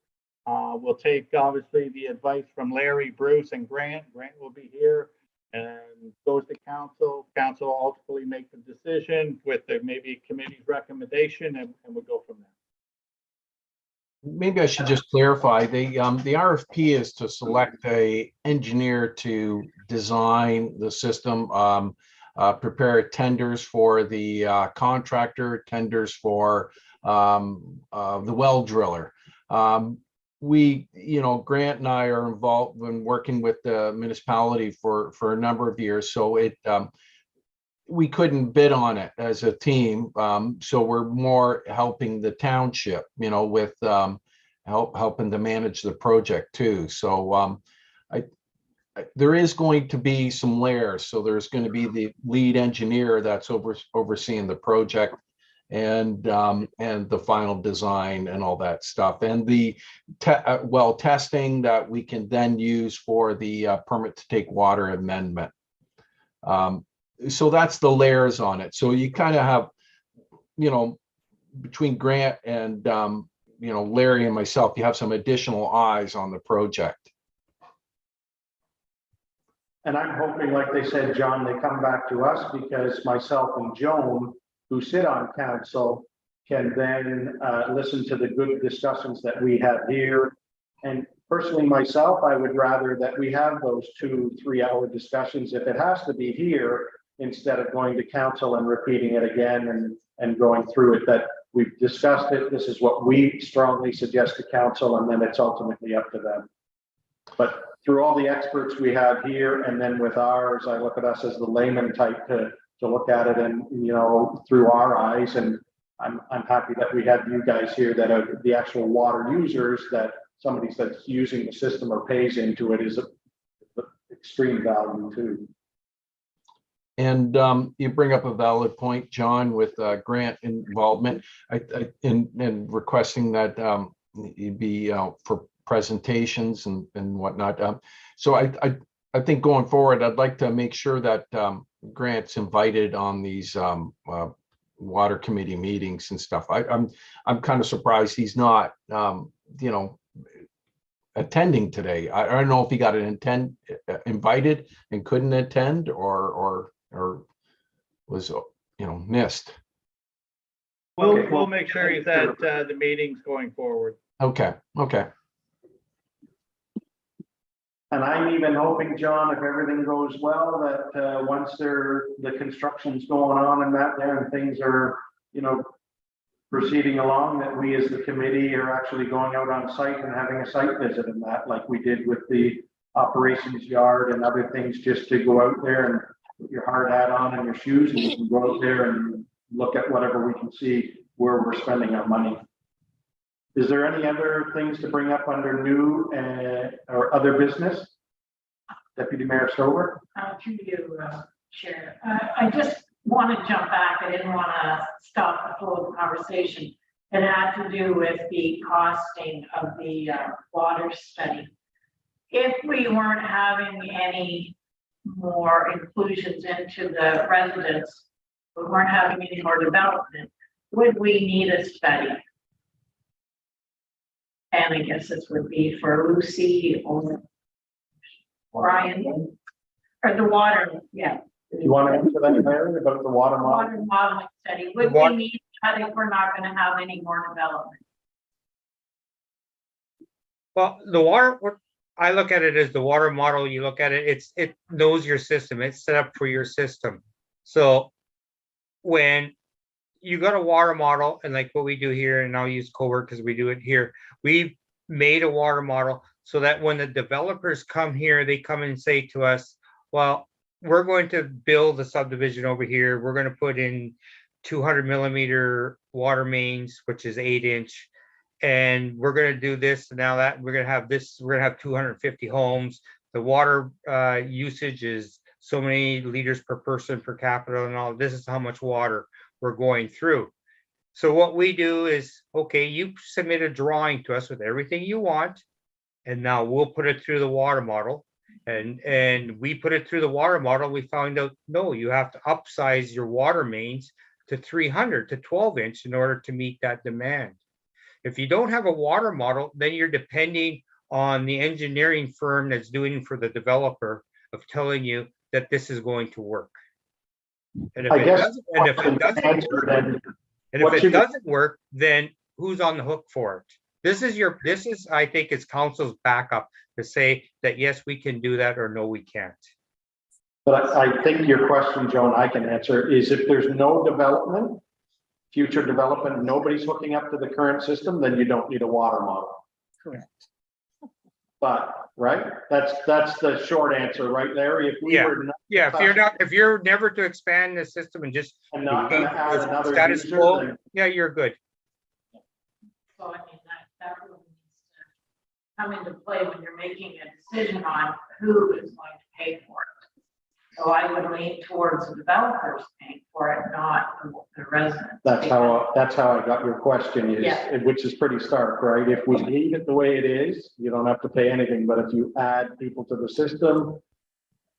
We'll take obviously the advice from Larry, Bruce, and Grant. Grant will be here and goes to council. Council will ultimately make the decision with the maybe committee's recommendation, and we'll go from there. Maybe I should just clarify, the RFP is to select a engineer to design the system, prepare tenders for the contractor, tenders for the well driller. Grant and I are involved in working with the municipality for a number of years, so we couldn't bid on it as a team. So we're more helping the township, with helping to manage the project too. So there is going to be some layers. So there's going to be the lead engineer that's overseeing the project and the final design and all that stuff, and the well testing that we can then use for the permit to take water amendment. So that's the layers on it. So you kind of have, between Grant and, Larry and myself, you have some additional eyes on the project. And I'm hoping, like they said, John, they come back to us, because myself and Joan, who sit on council, can then listen to the good discussions that we have here. And personally, myself, I would rather that we have those 2-3 hour discussions, if it has to be here, instead of going to council and repeating it again and going through it, that we've discussed it. This is what we strongly suggest to council, and then it's ultimately up to them. But through all the experts we have here, and then with ours, I look at us as the layman type to look at it, and through our eyes. And I'm happy that we have you guys here that are the actual water users, that somebody that's using the system or pays into it is of extreme value too. And you bring up a valid point, John, with grant involvement. In requesting that you'd be for presentations and whatnot. So I think going forward, I'd like to make sure that Grant's invited on these water committee meetings and stuff. I'm kind of surprised he's not attending today. I don't know if he got invited and couldn't attend, or was missed. We'll make sure he's at the meetings going forward. Okay. And I'm even hoping, John, if everything goes well, that once the construction's going on and that there, and things are, proceeding along, that we as the committee are actually going out on site and having a site visit, and that, like we did with the operations yard and other things, just to go out there and put your hard hat on and your shoes, and you can go out there and look at whatever we can see where we're spending our money. Is there any other things to bring up under new or other business? Deputy Mayor Stover? To you, Chair. I just want to jump back. I didn't want to stop the flow of the conversation. It had to do with the costing of the water study. If we weren't having any more inclusions into the residents, we weren't having any more development, would we need a study? And I guess this would be for Lucy or Brian, or the water, yeah. You want to answer that, Mary, about the water model? Water modeling study, would we need that if we're not gonna have any more development? Well, the water, what I look at it as the water model, you look at it, it knows your system, it's set up for your system. So when you got a water model, and like what we do here, and I'll use Covert because we do it here, we've made a water model so that when the developers come here, they come and say to us, well, we're going to build a subdivision over here, we're going to put in 200 millimeter water mains, which is 8-inch, and we're going to do this. Now that we're going to have this, we're going to have 250 homes. The water usage is so many liters per person per capita, and all this is how much water we're going through. So what we do is, okay, you submit a drawing to us with everything you want, and now we'll put it through the water model. And we put it through the water model. We found out, no, you have to upsize your water mains to 300 to 12-inch in order to meet that demand. If you don't have a water model, then you're depending on the engineering firm that's doing for the developer of telling you that this is going to work. And if I it guess doesn't, and if it doesn't work, then who's on the hook for it? This is, I think, it's council's backup to say that, yes, we can do that, or no, we can't. But I think your question, Joan, I can answer, is if there's no development, future development, nobody's hooking up to the current system, then you don't need a water model. Correct. But, right, that's the short answer right there. If we Yeah. were not, Yeah, if you're never to expand the system and just and not gonna add another status user, quo, then yeah, you're good. So I mean, that really needs to come into play when you're making a decision on who is going to pay for it. So I would lean towards the developers paying for it, not the residents. that's how I got your question, is, Yeah. which is pretty stark, right? If we leave it the way it is, you don't have to pay anything, but if you add people to the system,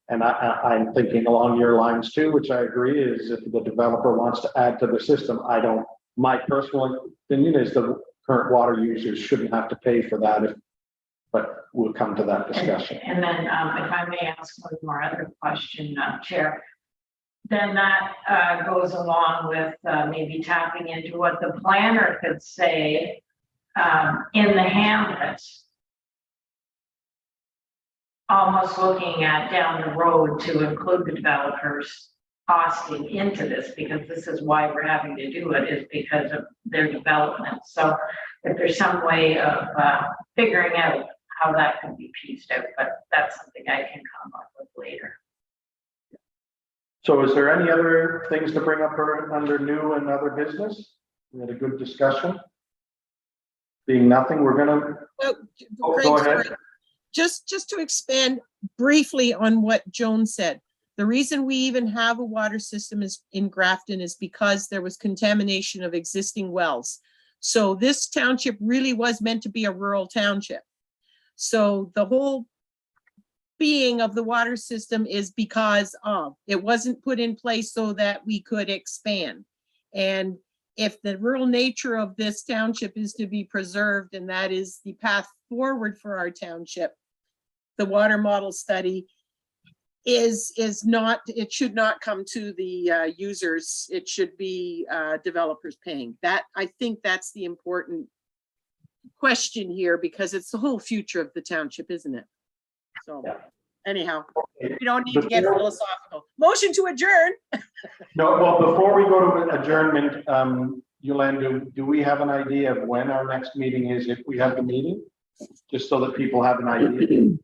and I'm thinking along your lines too, which I agree, is if the developer wants to add to the system, my personal opinion is the current water users shouldn't have to pay for that, but we'll come to that discussion. And then if I may ask one more other question, Chair, then that goes along with maybe tapping into what the planner could say in the hamlets, almost looking at down the road to include the developers costing into this, because this is why we're having to do it, is because of their development. So if there's some way of figuring out how that can be pieced out, but that's something I can come up with later. So is there any other things to bring up under new and other business? We had a good discussion. Being nothing, we're gonna, go ahead. Just to expand briefly on what Joan said. The reason we even have a water system in Grafton is because there was contamination of existing wells. So this township really was meant to be a rural township. So the whole being of the water system is because it wasn't put in place so that we could expand. And if the rural nature of this township is to be preserved, and that is the path forward for our township, the water model study is not, it should not come to the users. It should be developers paying. That, I think that's the important question here, because it's the whole future of the township, isn't it? So anyhow, we don't need to get philosophical. Motion to adjourn. no, well, before we go to adjournment, Yolanda, do we have an idea of when our next meeting is, if we have the meeting? Just so that people have an idea.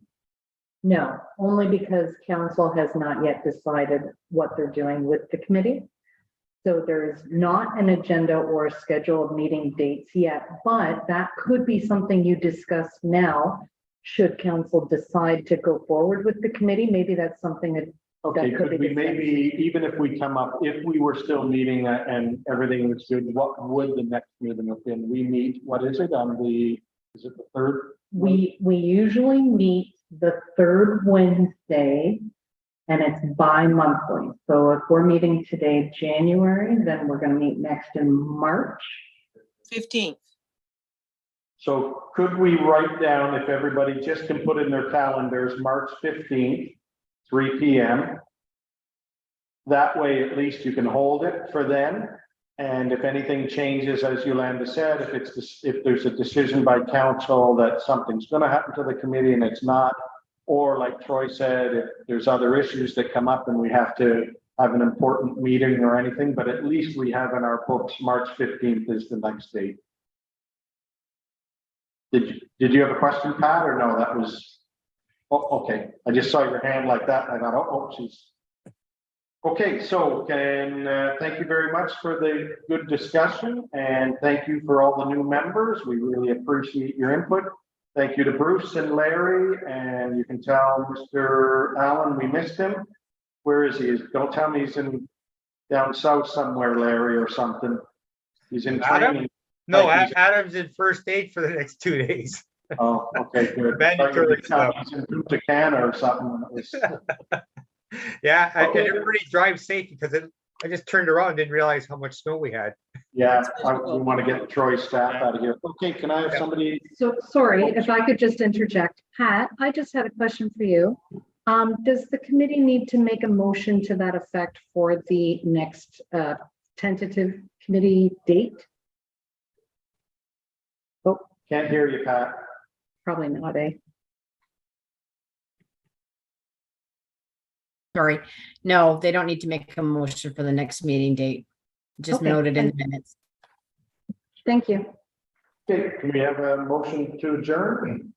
No, only because council has not yet decided what they're doing with the committee. So there is not an agenda or a schedule of meeting dates yet, but that could be something you discuss now. Should council decide to go forward with the committee, maybe that's something that. Okay, that could could be we discussed. maybe, even if we come up, if we were still meeting and everything was good, what would the next meeting have been? We meet, what is it, on the, is it the third? We usually meet the third Wednesday and it's bi-monthly. So if we're meeting today, January, then we're gonna meet next in March. 15th. So could we write down, if everybody just can put in their calendars, March 15th, 3 p.m. That way, at least you can hold it for then. And if anything changes, as Yolanda said, if there's a decision by council that something's going to happen to the committee and it's not, or like Troy said, if there's other issues that come up and we have to have an important meeting or anything, but at least we have in our books, March 15th is the next date. Did you have a question, Pat, or no? That was, oh, okay. I just saw your hand like that. And I thought, oh, geez. Okay, so thank you very much for the good discussion, and thank you for all the new members. We really appreciate your input. Thank you to Bruce and Larry, and you can tell Mr. Allen we missed him. Where is he? Don't tell me he's in down south somewhere, Larry, or something. He's in Adam? training. No, Like he's- Adam's in first aid for the next 2 days. Oh, okay, good. Mandatory stuff. He's in Punta Cana or something. It was- Yeah, and Okay. everybody drive safe because I just turned around and didn't realize how much snow we had. Yeah, we want to get Troy's staff out of here. Okay, can I have somebody? So, sorry, if I could just interject. Pat, I just had a question for you. Does the committee need to make a motion to that effect for the next tentative committee date? Oh, Can't hear you, Pat. probably not, eh? Sorry. No, they don't need to make a motion for the next meeting date. Just Okay, noted in the minutes. Thank you. Okay, can we have a motion to adjourn?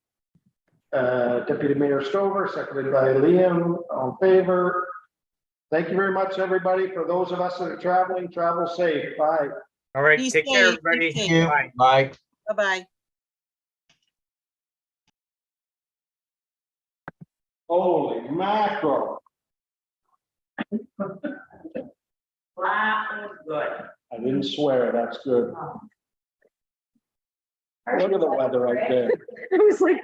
Deputy Mayor Stover, seconded by Liam, all in favor. Thank you very much, everybody. For those of us that are traveling, travel safe. Bye. All right, Be take care, safe, be everybody. safe. Bye. Bye. Bye-bye. Holy mackerel. That was good. I didn't swear, that's good. Look at the weather right there. I was like,